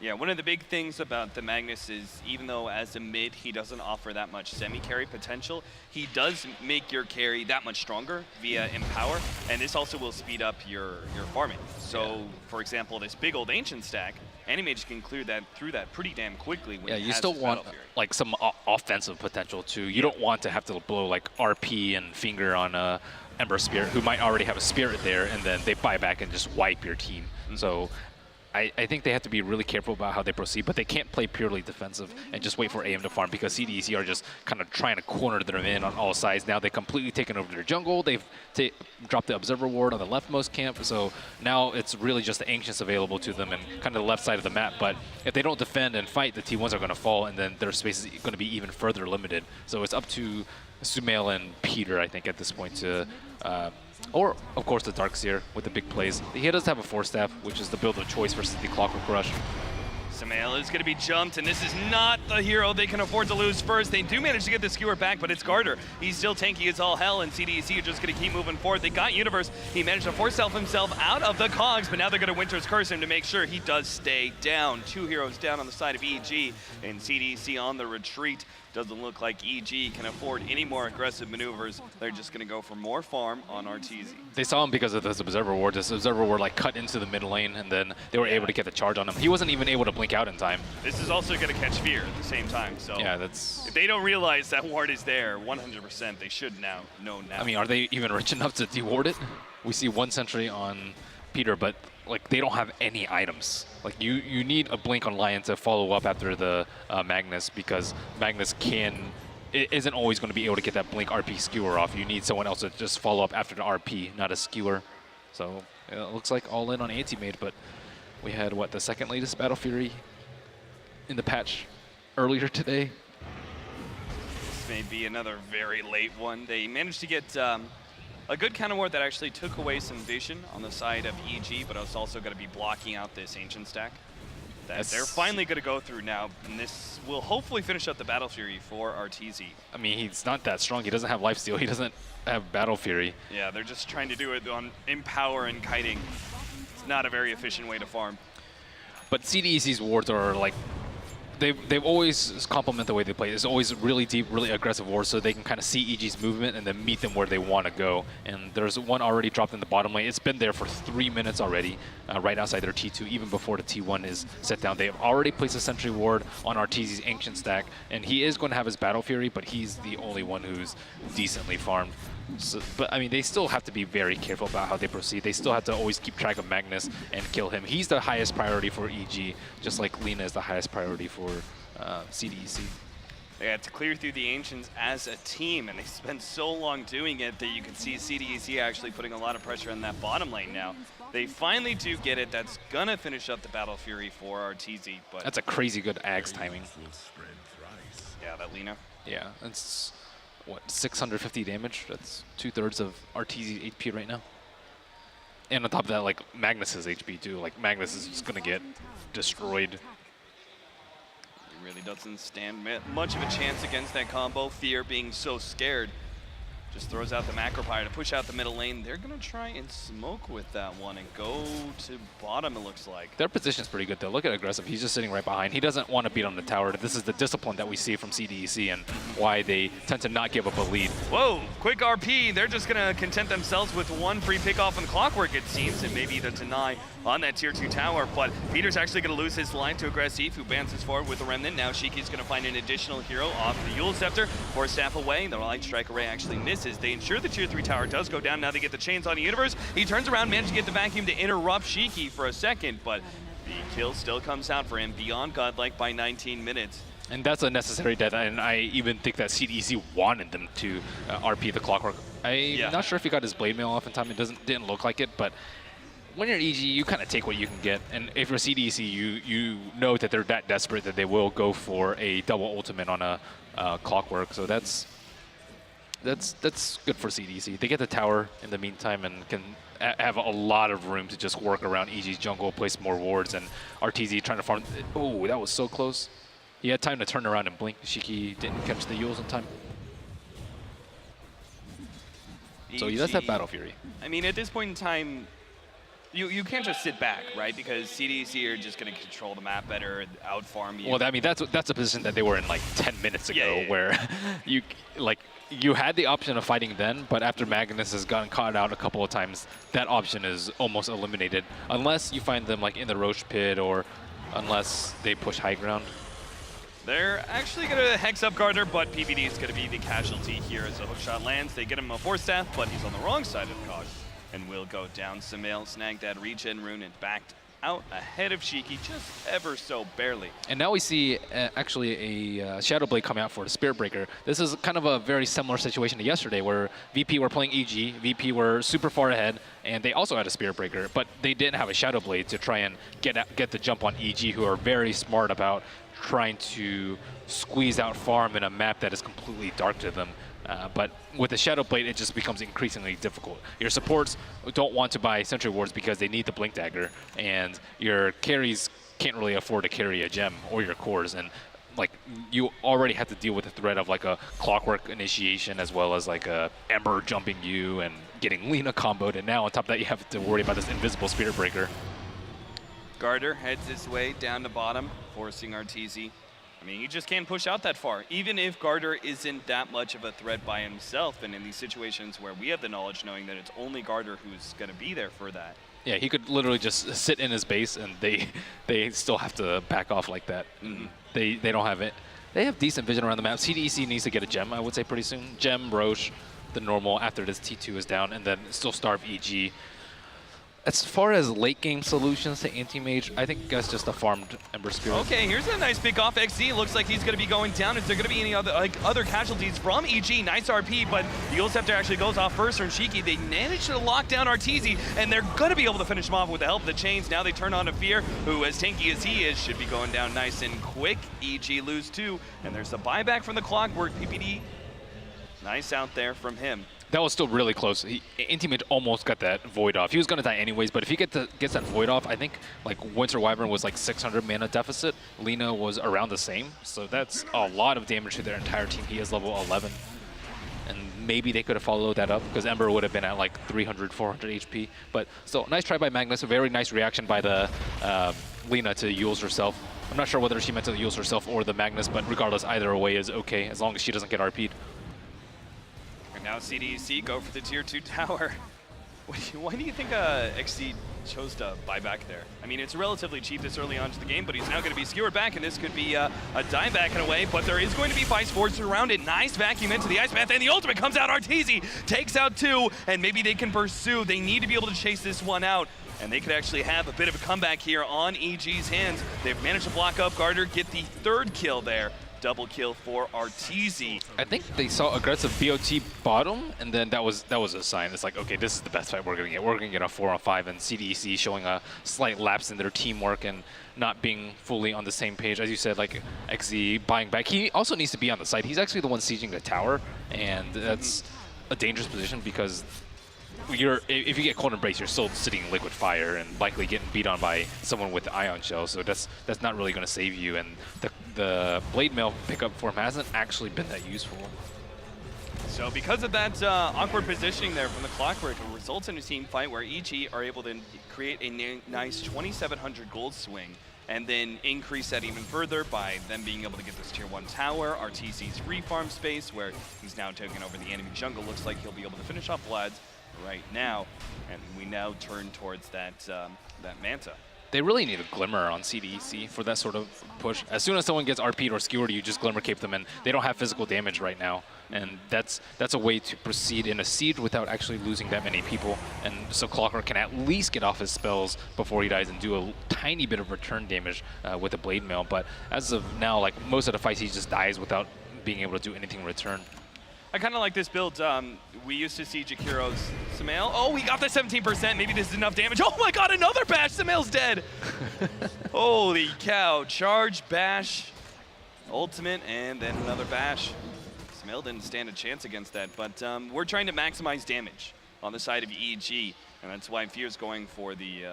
S4: Yeah, one of the big things about the Magnus is even though as a mid he doesn't offer that much semi-carry potential, he does make your carry that much stronger via Empower, and this also will speed up your farming. So, for example, this big old Ancient stack, Animage can clear that through that pretty damn quickly when
S5: you still want like some offensive potential too. You don't want to have to blow like RP and Finger on a Ember Spirit who might already have a Spirit there, and then they buy back and just wipe your team. So I think they have to be really careful about how they proceed, but they can't play purely defensive and just wait for AM to farm, because CDEC are just kind of trying to corner them in on all sides. Now they've completely taken over their jungle. They've dropped the Observer Ward on the leftmost camp, so now it's really just the Ancients available to them and kind of the left side of the map. But if they don't defend and fight, the T1s are going to fall, and then their space is going to be even further limited. So it's up to Sumail and Peter, I think, at this point to... or, of course, the Darkseer with the big plays. He does have a Force Staff, which is the build of choice versus the Clockwork Rush.
S4: Sumail is going to be jumped, and this is not the hero they can afford to lose first. They do manage to get the skewer back, but it's Garter. He's still tanky as all hell, and CDEC are just going to keep moving forward. They got Universe. He managed to force himself out of the cogs, but now they're going to Winter's Curse him to make sure he does stay down. 2 heroes down on the side of EG, and CDEC on the retreat. Doesn't look like EG can afford any more aggressive maneuvers. They're just going to go for more farm on Arteezy.
S5: They saw him because of this Observer Ward. This Observer Ward like cut into the mid lane, and then they were able to get the charge on him. He wasn't even able to blink out in time.
S4: This is also going to catch Fear at the same time. So
S5: yeah, that's...
S4: If they don't realize that ward is there, 100%, they should now know now.
S5: I mean, are they even rich enough to deward it? We see 1 sentry on Peter, but like they don't have any items. Like you need a blink on Lion to follow up after the Magnus, because Magnus isn't always going to be able to get that blink RP skewer off. You need someone else to just follow up after the RP, not a skewer. So it looks like all in on anti-mage, but we had what, the second latest Battle Fury in the patch earlier today.
S4: This may be another very late one. They managed to get a good counter ward that actually took away some vision on the side of EG, but it's also going to be blocking out this Ancient stack that they're finally going to go through now, and this will hopefully finish up the Battle Fury for Arteezy.
S5: I mean, he's not that strong. He doesn't have lifesteal. He doesn't have Battle Fury.
S4: Yeah, they're just trying to do it on Empower and kiting. It's not a very efficient way to farm.
S5: But CDEC's wards are like, they've always complement the way they play. It's always really deep, really aggressive wards, so they can kind of see EG's movement and then meet them where they want to go. And there's one already dropped in the bottom lane. It's been there for 3 minutes already, right outside their T2, even before the T1 is set down. They've already placed a sentry ward on Arteezy's Ancient stack, and he is going to have his Battle Fury, but he's the only one who's decently farmed. So, but I mean, they still have to be very careful about how they proceed. They still have to always keep track of Magnus and kill him. He's the highest priority for EG, just like Lina is the highest priority for CDEC.
S4: They had to clear through the Ancients as a team, and they spent so long doing it that you can see CDEC actually putting a lot of pressure on that bottom lane now. They finally do get it. That's gonna finish up the Battle Fury for Arteezy, but...
S5: That's a crazy good Ags timing.
S4: Yeah, that Lina.
S5: Yeah, that's... what, 650 damage? That's 2/3 of Arteezy's HP right now. And on top of that, like, Magnus's HP too. Like, Magnus is just gonna get destroyed.
S4: He really doesn't stand much of a chance against that combo. Fear being so scared. Just throws out the Macropyre to push out the middle lane. They're gonna try and smoke with that one and go to bottom, it looks like.
S5: Their position's pretty good though. Look at Aggressive, he's just sitting right behind. He doesn't want to beat on the tower. This is the discipline that we see from CDEC and why they tend to not give up a lead.
S4: Whoa, quick RP. They're just gonna content themselves with 1 free pick off on Clockwork, it seems, and maybe the deny on that tier 2 tower, but Peter's actually gonna lose his line to Aggressive, who bounces forward with the Remnant. Now Shiki's gonna find an additional hero off the Yule Scepter, or Staff away. The Light Strike Array actually misses. They ensure the tier 3 tower does go down. Now they get the chains on the Universe. He turns around, manages to get the vacuum to interrupt Shiki for a second, but the kill still comes out for him beyond godlike by 19 minutes.
S5: And that's a necessary death, and I even think that CDEC wanted them to RP the Clockwork. I'm not sure if he got his Blade Mail off in time. It didn't look like it, but when you're EG, you kind of take what you can get, and if you're CDEC, you know that they're that desperate that they will go for a double ultimate on a Clockwork. So that's good for CDEC. They get the tower in the meantime and can have a lot of room to just work around EG's jungle, place more wards, and RTZ trying to farm. Oh, that was so close. He had time to turn around and blink. Shiki didn't catch the Yules in time. So he does have Battle Fury.
S4: I mean, at this point in time, you can't just sit back, right? Because CDEC are just going to control the map better, outfarm you.
S5: Well, I mean, that's a position that they were in like 10 minutes ago, where you had the option of fighting then, but after Magnus has gotten caught out a couple of times, that option is almost eliminated, unless you find them like in the Roche pit or unless they push high ground.
S4: They're actually going to hex up Gardner, but PPD is going to be the casualty here as a hookshot lands. They get him a Force Staff, but he's on the wrong side of the cog and will go down. Samael snagged that regen rune and backed out ahead of Shiki just ever so barely.
S5: And now we see actually a Shadow Blade coming out for the Spirit Breaker. This is kind of a very similar situation to yesterday where VP were playing EG, VP were super far ahead, and they also had a Spirit Breaker, but they didn't have a Shadow Blade to try and get the jump on EG, who are very smart about trying to squeeze out farm in a map that is completely dark to them. But with the Shadow Blade, it just becomes increasingly difficult. Your supports don't want to buy Sentry Wards because they need the Blink Dagger, and your carries can't really afford to carry a gem or your cores. And like you already have to deal with the threat of like a Clockwork initiation as well as like a Ember jumping you and getting Lina comboed. And now on top of that, you have to worry about this invisible Spirit Breaker.
S4: Gardner heads his way down to bottom, forcing RTZ. I mean, he just can't push out that far, even if Gardner isn't that much of a threat by himself. And in these situations where we have the knowledge knowing that it's only Gardner who's going to be there for that.
S5: Yeah, he could literally just sit in his base and they still have to back off like that.
S4: Mm-hmm.
S5: They don't have it. They have decent vision around the map. CDEC needs to get a gem, I would say, pretty soon. Gem, Roche, the normal after this T2 is down, and then still starve EG. As far as late game solutions to anti-mage, I think that's just a farmed Ember Spirit.
S4: Okay, here's a nice pick off. XZ looks like he's going to be going down. Is there going to be any other casualties from EG? Nice RP, but the Scepter actually goes off first from Shiki. They managed to lock down RTZ, and they're going to be able to finish him off with the help of the chains. Now they turn on to Fear, who, as tanky as he is, should be going down nice and quick. EG lose 2, and there's a buyback from the Clockwork. PPD, nice out there from him.
S5: That was still really close. Anti-Mage almost got that Void off. He was going to die anyways, but if he gets that Void off, I think like Winter Wyvern was like 600 mana deficit. Lina was around the same, so that's a lot of damage to their entire team. He is level 11. And maybe they could have followed that up because Ember would have been at like 300, 400 HP. But still, nice try by Magnus. A very nice reaction by the Lina to Yules herself. I'm not sure whether she meant to Yules herself or the Magnus, but regardless, either way is okay as long as she doesn't get RP'd.
S4: Now CDEC go for the tier 2 tower. Why do you think XC chose to buy back there? I mean, it's relatively cheap this early on to the game, but he's now going to be skewered back, and this could be a dieback in a way, but there is going to be Vice Force around it. Nice vacuum into the Ice Path, and the ultimate comes out. Arteezy takes out 2, and maybe they can pursue. They need to be able to chase this one out, and they could actually have a bit of a comeback here on EG's hands. They've managed to block up Gardner, get the 3rd kill there. Double kill for Arteezy.
S5: I think they saw aggressive BOT bottom, and then that was a sign. It's like, okay, this is the best fight we're gonna get. We're gonna get a 4-on-5, and CDEC showing a slight lapse in their teamwork and not being fully on the same page. As you said, like XZ buying back. He also needs to be on the side. He's actually the one sieging the tower, and that's a dangerous position because if you get cold embrace, you're still sitting in liquid fire and likely getting beat on by someone with the ion shell. So that's not really going to save you. And the blade mail pickup for him hasn't actually been that useful.
S4: So because of that awkward positioning there from the Clockwork, it results in a team fight where EG are able to create a nice 2,700 gold swing and then increase that even further by them being able to get this tier 1 tower, RTC's free farm space where he's now taking over the enemy jungle. Looks like he'll be able to finish off Vlad's right now, and we now turn towards that Manta.
S5: They really need a Glimmer on CDEC for that sort of push. As soon as someone gets RP'd or skewered, you just Glimmer cape them, and they don't have physical damage right now. And that's a way to proceed in a siege without actually losing that many people. And so Clockwork can at least get off his spells before he dies and do a tiny bit of return damage with a Blade Mail. But as of now, like most of the fights, he just dies without being able to do anything in return.
S4: I kind of like this build. We used to see Jakiro's Sumail. Oh, he got the 17%. Maybe this is enough damage. Oh my god, another bash. Sumail's dead. Holy cow. Charge, bash, ultimate, and then another bash. Sumail didn't stand a chance against that, but we're trying to maximize damage on the side of EG, and that's why Fear's going for the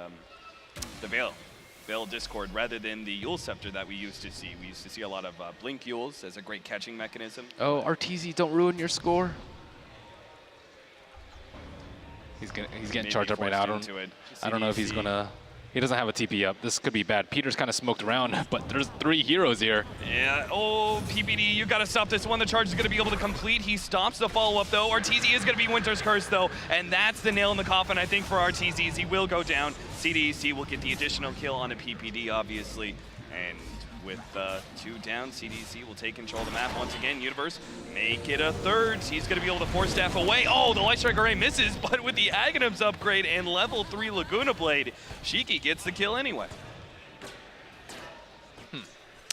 S4: Veil Discord rather than the Yule Scepter that we used to see. We used to see a lot of Blink Yules as a great catching mechanism.
S5: Oh, RTZ, don't ruin your score. He's getting charged up right now. I don't know if he's gonna. He doesn't have a TP up. This could be bad. Peter's kind of smoked around, but there's 3 heroes here.
S4: Yeah. Oh, PPD, you got to stop this one. The charge is going to be able to complete. He stops the follow-up, though. RTZ is going to be Winter's Curse, though, and that's the nail in the coffin, I think, for RTZs. He will go down. CDEC will get the additional kill on a PPD, obviously, and with 2 down, CDEC will take control of the map once again. Universe, make it a third. He's going to be able to force staff away. Oh, the Light Strike Array misses, but with the Aghanims upgrade and level 3 Laguna Blade, Shiki gets the kill anyway.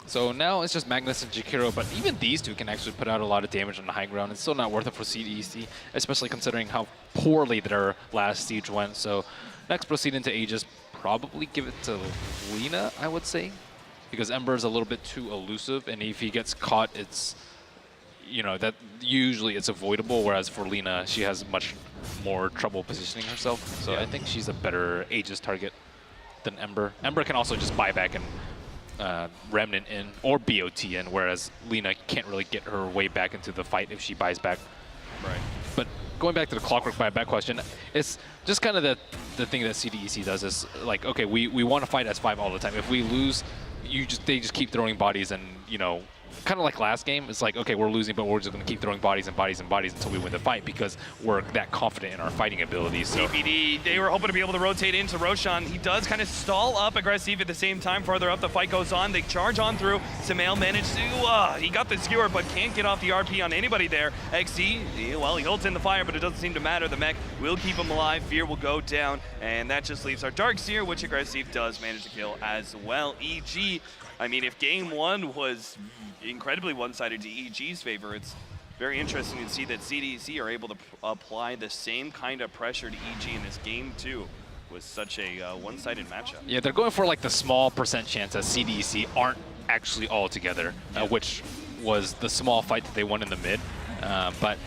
S5: So now it's just Magnus and Jakiro, but even these two can actually put out a lot of damage on the high ground. It's still not worth it for CDEC, especially considering how poorly their last siege went. So next, proceed into Aegis. Probably give it to Lina, I would say, because Ember is a little bit too elusive, and if he gets caught, it's, you know, that usually it's avoidable, whereas for Lina, she has much more trouble positioning herself. So yeah. I think she's a better Aegis target than Ember. Ember can also just buy back and Remnant in, or BOT in, whereas Lina can't really get her way back into the fight if she buys back.
S4: Right.
S5: But going back to the Clockwork buyback question, it's just kind of the thing that CDEC does is, like, okay, we want to fight S5 all the time. If we lose, they just keep throwing bodies, and, you know, kind of like last game, it's like, okay, we're losing, but we're just going to keep throwing bodies and bodies and bodies until we win the fight because we're that confident in our fighting abilities. So
S4: CPD, they were hoping to be able to rotate into Roshan. He does kind of stall up aggressive at the same time. Farther up, the fight goes on. They charge on through. Sumail managed to, he got the skewer, but can't get off the RP on anybody there. XD, well, he holds in the fire, but it doesn't seem to matter. The mech will keep him alive. Fear will go down, and that just leaves our Darkseer, which aggressive does manage to kill as well. EG, I mean, if game 1 was incredibly one-sided to EG's favor, it's very interesting to see that CDEC are able to apply the same kind of pressure to EG in this game 2 with such a one-sided matchup.
S5: Yeah, they're going for like the small percent chance that CDEC aren't actually all together, which was the small fight that they won in the mid. But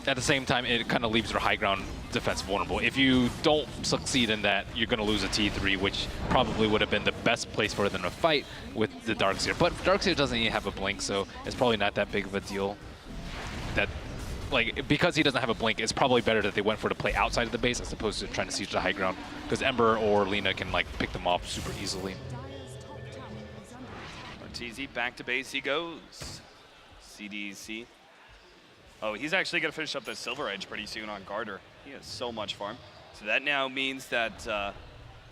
S5: at the same time, it kind of leaves their high ground defense vulnerable. If you don't succeed in that, you're going to lose a T3, which probably would have been the best place for them to fight with the Darkseer. But Darkseer doesn't even have a blink, so it's probably not that big of a deal. That, like, because he doesn't have a blink, it's probably better that they went for the play outside of the base as opposed to trying to siege the high ground, because Ember or Lina can, like, pick them off super easily.
S4: RTZ back to base he goes. CDEC. Oh, he's actually going to finish up the Silver Edge pretty soon on Garter. He has so much farm. So that now means that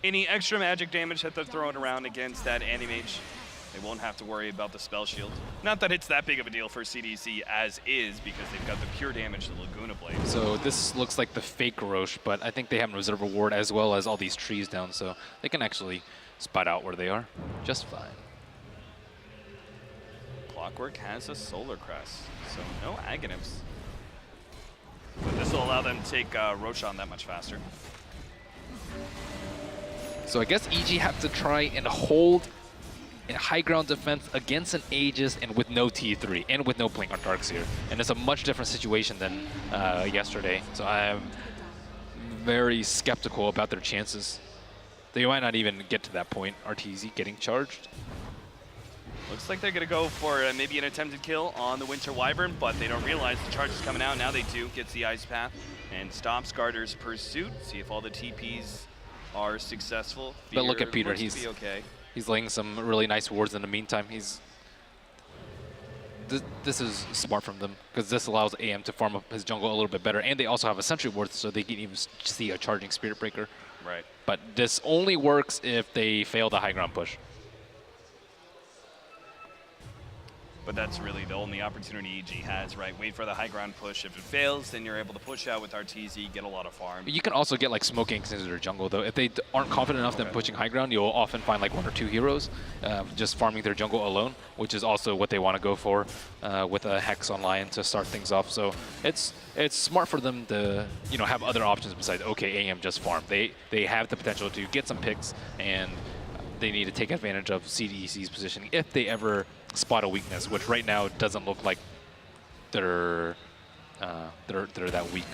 S4: any extra magic damage that they're throwing around against that Animage, they won't have to worry about the Spell Shield. Not that it's that big of a deal for CDC as is, because they've got the pure damage to Laguna Blade.
S5: So this looks like the fake Roche, but I think they have a reserve reward as well as all these trees down, so they can actually spot out where they are just fine.
S4: Clockwork has a Solar Crest, so no Aghanims. But this will allow them to take Roshan that much faster.
S5: So I guess EG have to try and hold in high ground defense against an Aegis and with no T3 and with no blink on Darkseer. And it's a much different situation than yesterday. So I'm very skeptical about their chances. They might not even get to that point. RTZ getting charged.
S4: Looks like they're going to go for maybe an attempted kill on the Winter Wyvern, but they don't realize the charge is coming out. Now they do. Gets the Ice Path and stops Garter's pursuit. See if all the TPs are successful.
S5: But look at Peter.
S4: Looks to be okay.
S5: He's laying some really nice wards in the meantime. This is smart from them, because this allows AM to farm up his jungle a little bit better, and they also have a sentry ward, so they can even see a charging Spirit Breaker.
S4: Right.
S5: But this only works if they fail the high ground push.
S4: but that's really the only opportunity EG has, right? Wait for the high ground push. If it fails, then you're able to push out with RTZ, get a lot of farm.
S5: You can also get like smoke ganks into their jungle though. If they aren't confident enough in pushing high ground, you'll often find like 1 or 2 heroes just farming their jungle alone, which is also what they want to go for with a Hex on Lion to start things off. So it's smart for them to have other options besides AM just farm. They have the potential to get some picks, and they need to take advantage of CDEC's positioning if they ever spot a weakness, which right now doesn't look like they're that weak.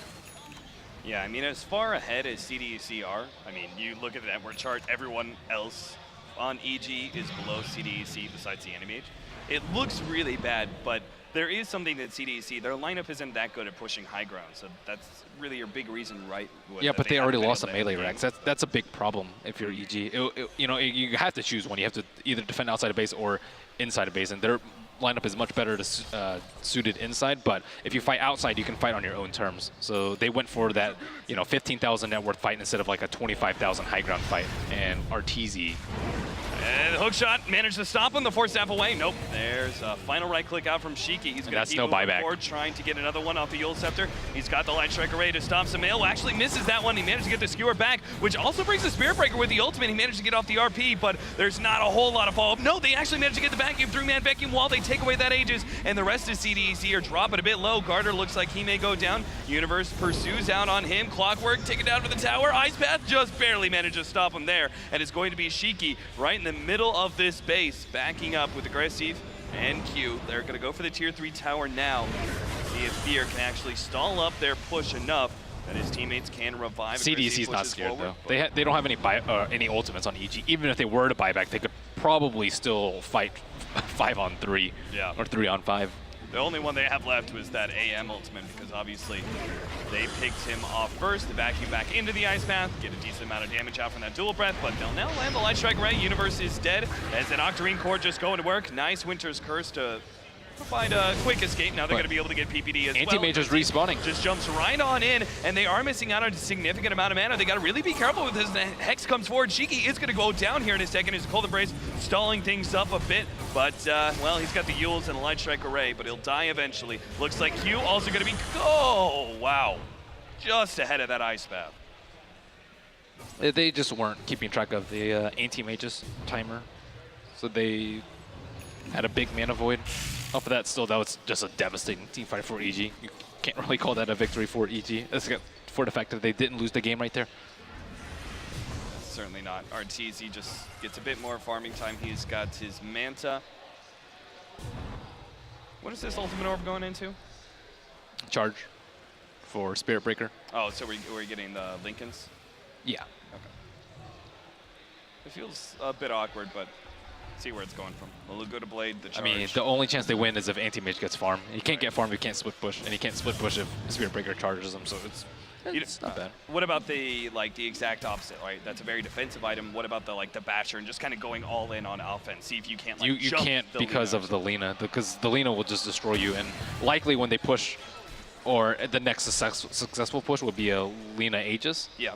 S4: Yeah, I mean, as far ahead as CDEC are, I mean, you look at the network chart, everyone else on EG is below CDEC besides the enemy age. It looks really bad, but there is something that CDEC, their lineup isn't that good at pushing high ground, so that's really your big reason, right?
S5: Yeah, but they already lost a melee Rex. That's a big problem if you're EG. You have to choose one. You have to either defend outside of base or inside of base, and their lineup is much better suited inside, but if you fight outside, you can fight on your own terms. So they went for that 15,000 net worth fight instead of like a 25,000 high ground fight, and RTZ.
S4: And the hook shot managed to stop him, the force staff away. Nope, there's a final right click out from Shiki. He's going to keep moving forward, trying to get another one off the Yule Scepter. He's got the Light Strike Array to stop Samael. Actually misses that one. He managed to get the Skewer back, which also brings the Spirit Breaker with the ultimate. He managed to get off the RP, but there's not a whole lot of follow-up. No, they actually managed to get the vacuum, 3-man vacuum while they take away that Aegis, and the rest of CDEC are dropping a bit low. Garter looks like he may go down. Universe pursues out on him. Clockwork taken down for the tower. Ice Path just barely managed to stop him there, and it's going to be Shiki right in the middle of this base, backing up with Aggressive and Q. They're going to go for the tier 3 tower now. See if Fear can actually stall up their push enough that his teammates can revive.
S5: CDC's not scared though. They don't have any ultimates on EG. Even if they were to buy back, they could probably still fight 5-on-3 or 3-on-5.
S4: The only one they have left was that AM ultimate, because obviously they picked him off first, the vacuum back into the Ice Path, get a decent amount of damage out from that dual breath, but they'll now land the Light Strike Ray. Universe is dead as an Octarine Core just going to work. Nice Winter's Curse to provide a quick escape. Now they're going to be able to get PPD as well.
S5: Anti-Mage's respawning.
S4: Just jumps right on in, and they are missing out on a significant amount of mana. They got to really be careful with this. The Hex comes forward. Shiki is going to go down here in a second. His Cold Embrace stalling things up a bit, but, well, he's got the Yules and a Light Strike Array, but he'll die eventually. Looks like Q also going to be, oh, wow. Just ahead of that Ice Path.
S5: They just weren't keeping track of the Anti-Mage's timer, so they had a big mana void. Off of that, still, that was just a devastating team fight for EG. You can't really call that a victory for EG. For the fact that they didn't lose the game right there.
S4: Certainly not. RTZ just gets a bit more farming time. He's got his Manta. What is this ultimate orb going into?
S5: Charge for Spirit Breaker.
S4: Oh, so we're getting the Lincolns?
S5: Yeah.
S4: Okay. It feels a bit awkward, but see where it's going from. We'll go to Blade, the charge.
S5: I mean, the only chance they win is if Anti-Mage gets farm. He can't get farm, he can't split push, and he can't split push if Spirit Breaker charges him, so it's not bad.
S4: What about the exact opposite, right? That's a very defensive item. What about the Basher and just kind of going all in on offense? See if you can't
S5: you can't because of the Lina, because the Lina will just destroy you, and likely when they push, or the next successful push would be a Lina Aegis.
S4: Yeah.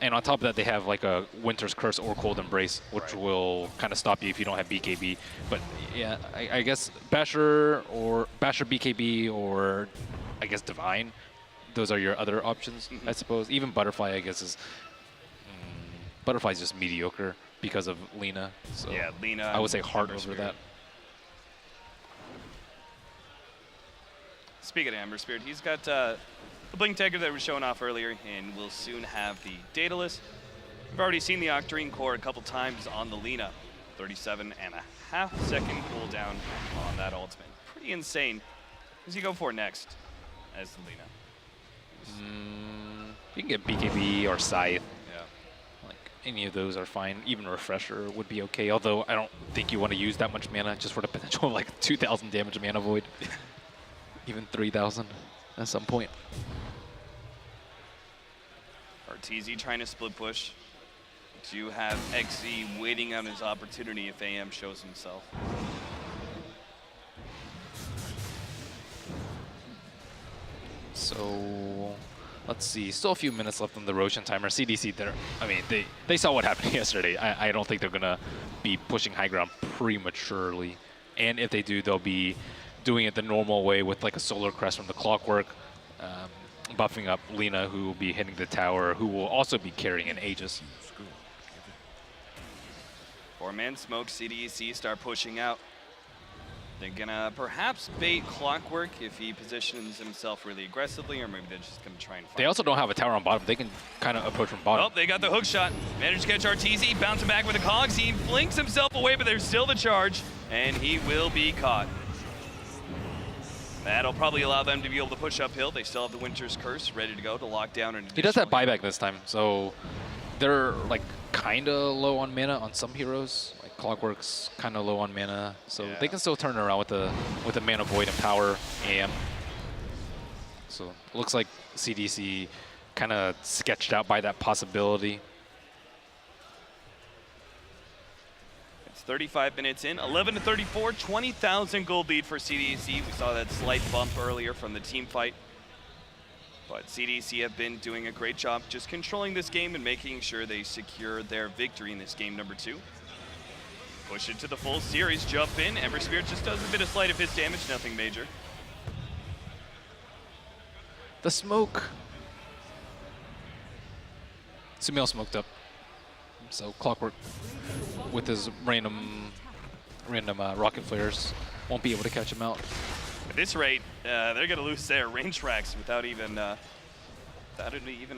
S5: And on top of that, they have like a Winter's Curse or Cold Embrace, which will kind of stop you if you don't have BKB. But yeah, I guess Basher BKB, or I guess Divine. Those are your other options, I suppose. Even Butterfly, I guess, is Butterfly's just mediocre because of Lina. So
S4: yeah, Lina.
S5: I would say hard over that.
S4: Speaking of Amber Spirit, he's got the Blink Dagger that was shown off earlier, and we'll soon have the Daedalus. We've already seen the Octarine Core a couple times on the Lina. 37.5 second cooldown on that ultimate. Pretty insane. What does he go for next as the Lina?
S5: You can get BKB or Scythe.
S4: Yeah.
S5: Like, any of those are fine. Even Refresher would be okay, although I don't think you want to use that much mana just for the potential of like 2,000 damage mana void. Even 3,000 at some point.
S4: RTZ trying to split push. Do have XZ waiting on his opportunity if AM shows himself.
S5: So let's see. Still a few minutes left on the Roshan timer. CDC, they saw what happened yesterday. I don't think they're gonna be pushing high ground prematurely. and if they do, they'll be doing it the normal way with like a Solar Crest from the Clockwork, buffing up Lina, who will be hitting the tower, who will also be carrying an Aegis.
S4: 4-man smoke, CDEC start pushing out. They're gonna perhaps bait Clockwork if he positions himself really aggressively, or maybe they're just gonna try and fight.
S5: They also don't have a tower on bottom. They can kind of approach from bottom.
S4: Oh, they got the hook shot. Managed to catch RTZ, bouncing back with the cogs. He flinks himself away, but there's still the charge, and he will be caught. That'll probably allow them to be able to push uphill. They still have the Winter's Curse ready to go to lock down an
S5: He does have
S4: additional-
S5: buyback this time, so they're like kind of low on mana on some heroes. Like Clockwork's kind of low on mana, so
S4: Yeah.
S5: they can still turn it around with the mana void and power AM. So it looks like CDC kind of sketched out by that possibility.
S4: It's 35 minutes in, 11-34, 20,000 gold lead for CDEC. We saw that slight bump earlier from the team fight. But CDC have been doing a great job just controlling this game and making sure they secure their victory in this game number 2. Push it to the full series, jump in. Ember Spirit just does a bit of sleight of his damage, nothing major.
S5: The smoke. Sumail smoked up. So Clockwork with his random rocket flares won't be able to catch him out.
S4: At this rate, they're going to lose their range tracks without even a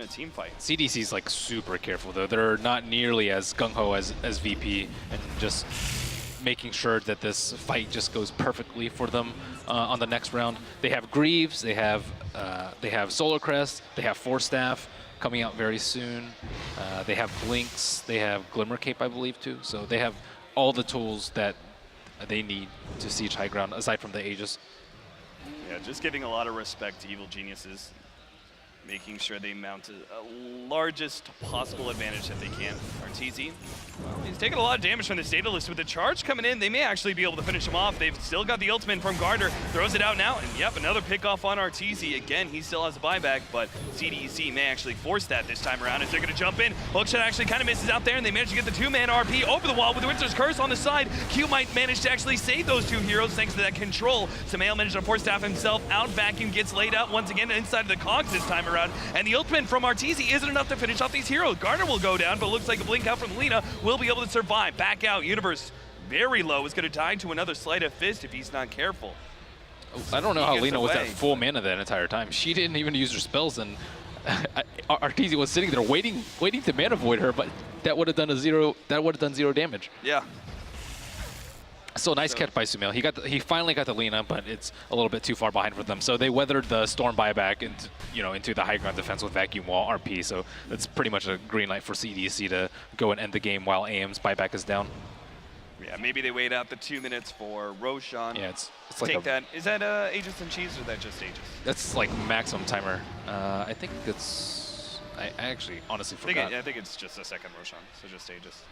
S4: team fight.
S5: CDC's like super careful though. They're not nearly as gung-ho as VP, and just making sure that this fight just goes perfectly for them on the next round. They have Greaves, they have Solar Crest, they have Force Staff coming out very soon. They have Blinks, they have Glimmer Cape, I believe, too. So they have all the tools that they need to siege high ground, aside from the Aegis.
S4: Yeah, just giving a lot of respect to Evil Geniuses, making sure they mount a largest possible advantage that they can. RTZ, well, he's taking a lot of damage from this data list. With the charge coming in, they may actually be able to finish him off. They've still got the ultimate from Gardner, throws it out now, and yep, another pick off on RTZ. Again, he still has a buyback, but CDEC may actually force that this time around as they're gonna jump in. Hookshot actually kind of misses out there, and they manage to get the 2-man RP over the wall with the Winter's Curse on the side. Q might manage to actually save those 2 heroes thanks to that control. Sumail managed to force staff himself out. Vacuum gets laid out once again inside of the cogs this time around, and the ultimate from RTZ isn't enough to finish off these heroes. Gardner will go down, but looks like a blink out from Lina will be able to survive. Back out, Universe very low, is going to die to another sleight of fist if he's not careful.
S5: I don't know how
S4: gets
S5: Lina was at
S4: away.
S5: full mana that entire time. She didn't even use her spells, and Arteezy was sitting there waiting to mana void her, but that would have done zero damage.
S4: Yeah.
S5: So nice catch by Sumail. He finally got the Lina, but it's a little bit too far behind for them. So they weathered the Storm buyback into the high ground defense with Vacuum Wall RP. So that's pretty much a green light for CDC to go and end the game while AM's buyback is down.
S4: Yeah, maybe they wait out the 2 minutes for Roshan.
S5: Yeah, it's like
S4: Take that. Is that Aegis and Cheese, or is that just Aegis?
S5: That's like maximum timer. I think it's. I actually honestly forgot.
S4: I think it's just a second Roshan, so just Aegis.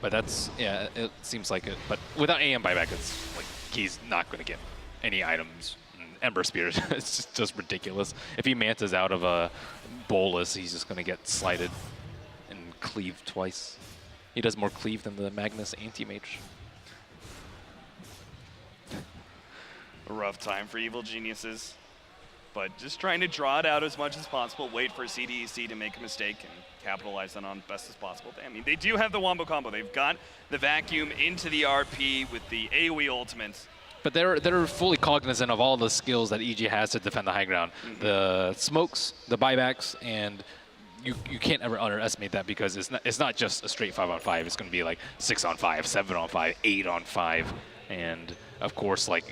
S5: But that's, yeah, it seems like it. But without AM buyback, it's like he's not going to get any items. And Ember Spirit, it's just ridiculous. If he mantas out of a bolus, he's just going to get slighted and cleaved twice. He does more cleave than the Magnus anti-mage.
S4: A rough time for Evil Geniuses. But just trying to draw it out as much as possible, wait for CDEC to make a mistake and capitalize on best as possible. I mean, they do have the Wombo combo. They've got the Vacuum into the RP with the AoE ultimates.
S5: But they're fully cognizant of all the skills that EG has to defend the high ground.
S4: Mm-hmm.
S5: The smokes, the buybacks, and you can't ever underestimate that, because it's not just a straight 5-on-5. It's going to be like 6-on-5, 7-on-5, 8-on-5, and of course, like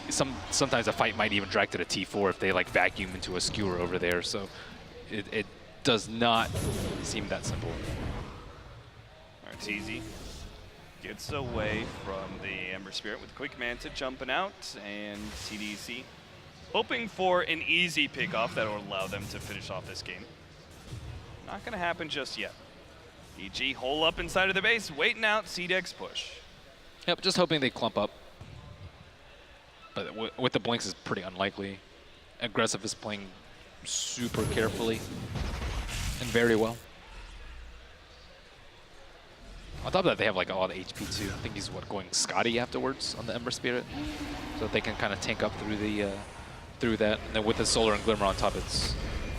S5: sometimes a fight might even drag to the T4 if they like vacuum into a skewer over there. So it does not seem that simple.
S4: Arteezy gets away from the Ember Spirit with Quick Manta jumping out, and CDEC hoping for an easy pickoff that will allow them to finish off this game. Not going to happen just yet. EG hole up inside of the base, waiting out CDEC's push.
S5: Yep, just hoping they clump up. But with the blinks is pretty unlikely. Aggressive is playing super carefully and very well. On top of that, they have like a lot of HP too. I think he's going Scotty afterwards on the Ember Spirit, so they can kind of tank up through that. And then with the Solar and Glimmer on top, it's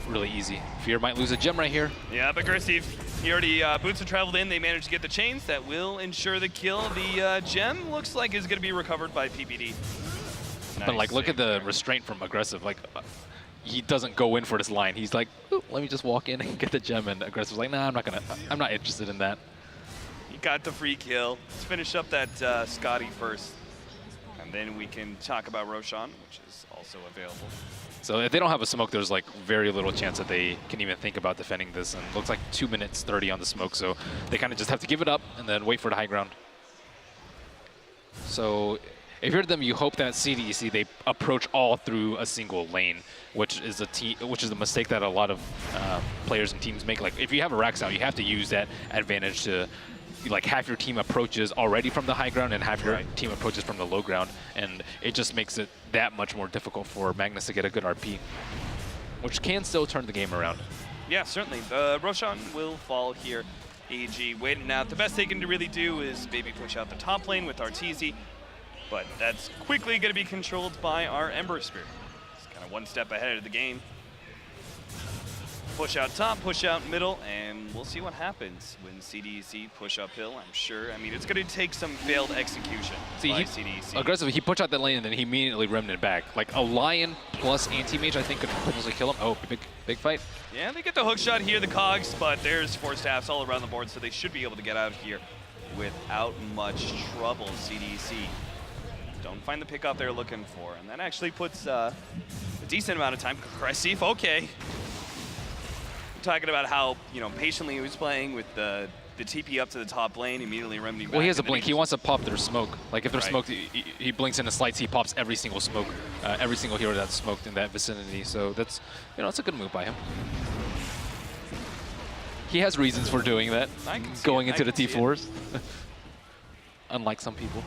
S5: really easy. Fear might lose a gem right here.
S4: Yeah, but Aggressive, he already, boots have traveled in. They managed to get the chains. That will ensure the kill. The gem looks like is going to be recovered by PPD.
S5: But like, look at the restraint from Aggressive. Like, he doesn't go in for this line. He's like, let me just walk in and get the gem. And Aggressive's like, nah, I'm not interested in that.
S4: He got the free kill. Let's finish up that Scotty first. And then we can talk about Roshan, which is also available.
S5: So if they don't have a smoke, there's like very little chance that they can even think about defending this. And it looks like 2 minutes 30 on the smoke. So they kind of just have to give it up and then wait for the high ground. So if you're them, you hope that CDEC, they approach all through a single lane, which is a mistake that a lot of players and teams make. Like if you have a Rax out, you have to use that advantage to like half your team approaches already from the high ground and half your team approaches from the low ground, and it just makes it that much more difficult for Magnus to get a good RP, which can still turn the game around.
S4: Yeah, certainly. Roshan will fall here. AG waiting out. The best they can really do is maybe push out the top lane with Arteezy, but that's quickly going to be controlled by our Ember Spirit. It's kind of one step ahead of the game. Push out top, push out middle, and we'll see what happens when CDEC push uphill, I'm sure. I mean, it's going to take some failed execution by CDEC.
S5: Aggressive, he pushed out that lane and then he immediately remnant back. Like a Lion plus anti-mage, I think, could potentially kill him. Oh, big fight.
S4: Yeah, they get the hook shot here, the cogs, but there's 4 staffs all around the board, so they should be able to get out here without much trouble. CDEC don't find the pick up they're looking for, and that actually puts a decent amount of time. Aggressive, okay. Talking about how, you know, patiently he was playing with the TP up to the top lane, immediately remedy back.
S5: Well, he has a blink. He wants to pop their smoke. Like if they're smoked, he blinks in the slides, he pops every single smoke, every single hero that's smoked in that vicinity. So that's, you know, it's a good move by him. He has reasons for doing that, going into the T4s. Unlike some people.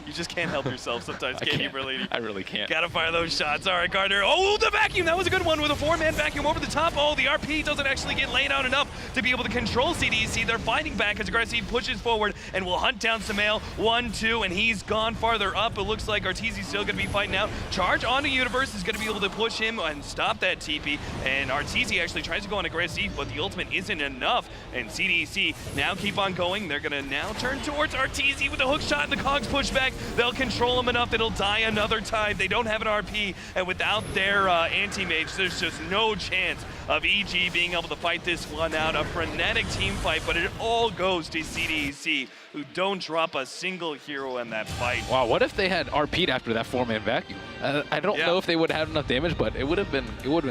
S4: You just can't help yourself sometimes, can you, really?
S5: I really can't.
S4: Gotta fire those shots. All right, Gardner. Oh, the vacuum! That was a good one with a 4-man vacuum over the top. Oh, the RP doesn't actually get laid out enough to be able to control CDEC. They're fighting back as Aggressive pushes forward and will hunt down Sumail. 1, 2, and he's gone farther up. It looks like Arteezy's still gonna be fighting out. Charge onto Universe is gonna be able to push him and stop that TP. And Arteezy actually tries to go on Aggressive, but the ultimate isn't enough. And CDEC now keep on going. They're gonna now turn towards Arteezy with the hook shot and the cogs push back. They'll control him enough that he'll die another time. They don't have an RP, and without their anti-mage, there's just no chance of EG being able to fight this one out. A frenetic team fight, but it all goes to CDEC, who don't drop a single hero in that fight.
S5: Wow, what if they had RP'd after that 4-man vacuum? I don't know if they would have had enough damage, but it would have been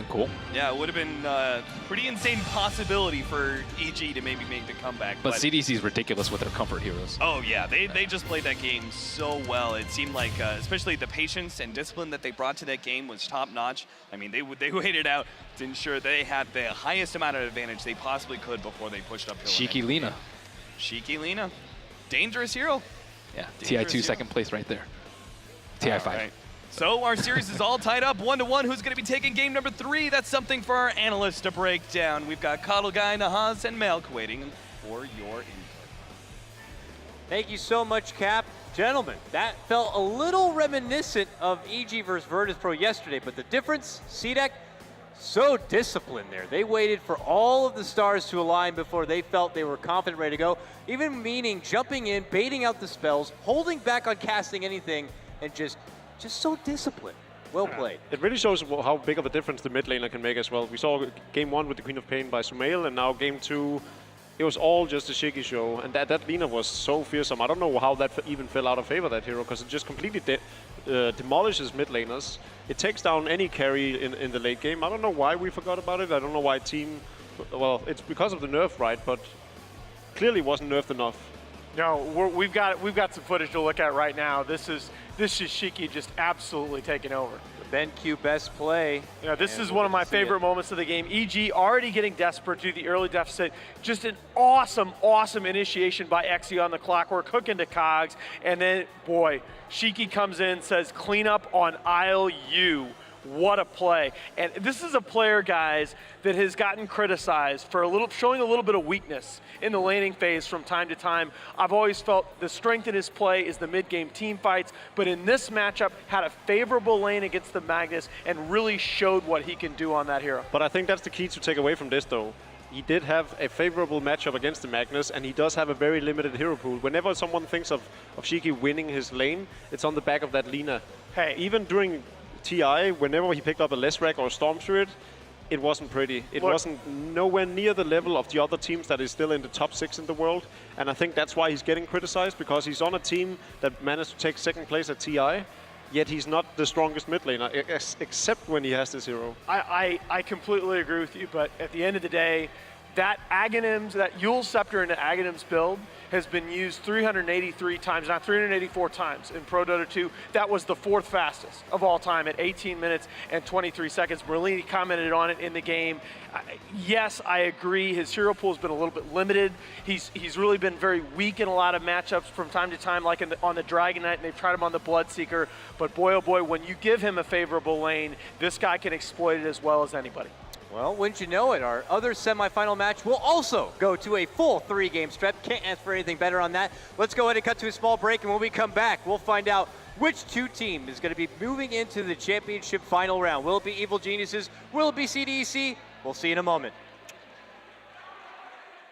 S5: cool.
S4: Yeah, it would have been a pretty insane possibility for EG to maybe make the comeback.
S5: But CDC is ridiculous with their comfort heroes.
S4: Oh yeah, they just played that game so well. It seemed like, especially the patience and discipline that they brought to that game was top notch. I mean, they waited out to ensure they had the highest amount of advantage they possibly could before they pushed uphill.
S5: Cheeky Lina.
S4: Cheeky Lina. Dangerous hero.
S5: Yeah, TI2 second place right there. TI5.
S4: Right. So our series is all tied up 1-1. Who's going to be taking game number 3? That's something for our analysts to break down. We've got Coddle Guy, Nahaz, and Melk waiting for your input.
S1: Thank you so much, Cap. Gentlemen, that felt a little reminiscent of EG versus Virtus Pro yesterday, but the difference, CDEC, so disciplined there. They waited for all of the stars to align before they felt they were confident, ready to go, even meaning jumping in, baiting out the spells, holding back on casting anything, and just so disciplined. Well played.
S2: It really shows how big of a difference the mid laner can make as well. We saw game 1 with the Queen of Pain by Sumail, and now game 2, it was all just a shaky show. And that Lina was so fearsome. I don't know how that even fell out of favor, that hero, because it just completely demolishes mid laners. It takes down any carry in the late game. I don't know why we forgot about it. I don't know why team... Well, it's because of the nerf, right? But clearly wasn't nerfed enough.
S3: No, we've got some footage to look at right now. This is Shiki just absolutely taking over.
S1: BenQ best play.
S3: Yeah, this is one of my favorite moments of the game. EG already getting desperate due to the early deficit. Just an awesome, awesome initiation by Exi on the clockwork, hook into cogs, and then, boy, Shiki comes in, says clean up on aisle U. what a play. And this is a player, guys, that has gotten criticized for showing a little bit of weakness in the laning phase from time to time. I've always felt the strength in his play is the mid-game team fights, but in this matchup, had a favorable lane against the Magnus and really showed what he can do on that hero.
S2: But I think that's the key to take away from this, though. He did have a favorable matchup against the Magnus, and he does have a very limited hero pool. Whenever someone thinks of Shiki winning his lane, it's on the back of that Lina.
S3: Hey.
S2: Even during TI, whenever he picked up a Lesrac or a Storm Spirit, it wasn't pretty. It wasn't nowhere near the level of the other teams that is still in the top 6 in the world. And I think that's why he's getting criticized, because he's on a team that managed to take second place at TI, yet he's not the strongest mid laner, except when he has this hero.
S3: I completely agree with you, but at the end of the day, that Aghanims, that Yule Scepter into Aghanims build has been used 383 times, not 384 times in Pro Dota 2. That was the 4th fastest of all time at 18 minutes and 23 seconds. Merlini commented on it in the game. Yes, I agree. His hero pool has been a little bit limited. He's really been very weak in a lot of matchups from time to time, like on the Dragon Knight, and they've tried him on the Bloodseeker. But boy, oh boy, when you give him a favorable lane, this guy can exploit it as well as anybody.
S1: Well, wouldn't you know it, our other semifinal match will also go to a full 3-game stretch. Can't ask for anything better on that. Let's go ahead and cut to a small break, and when we come back, we'll find out which 2 team is going to be moving into the championship final round. Will it be Evil Geniuses? Will it be CDEC? We'll see in a moment.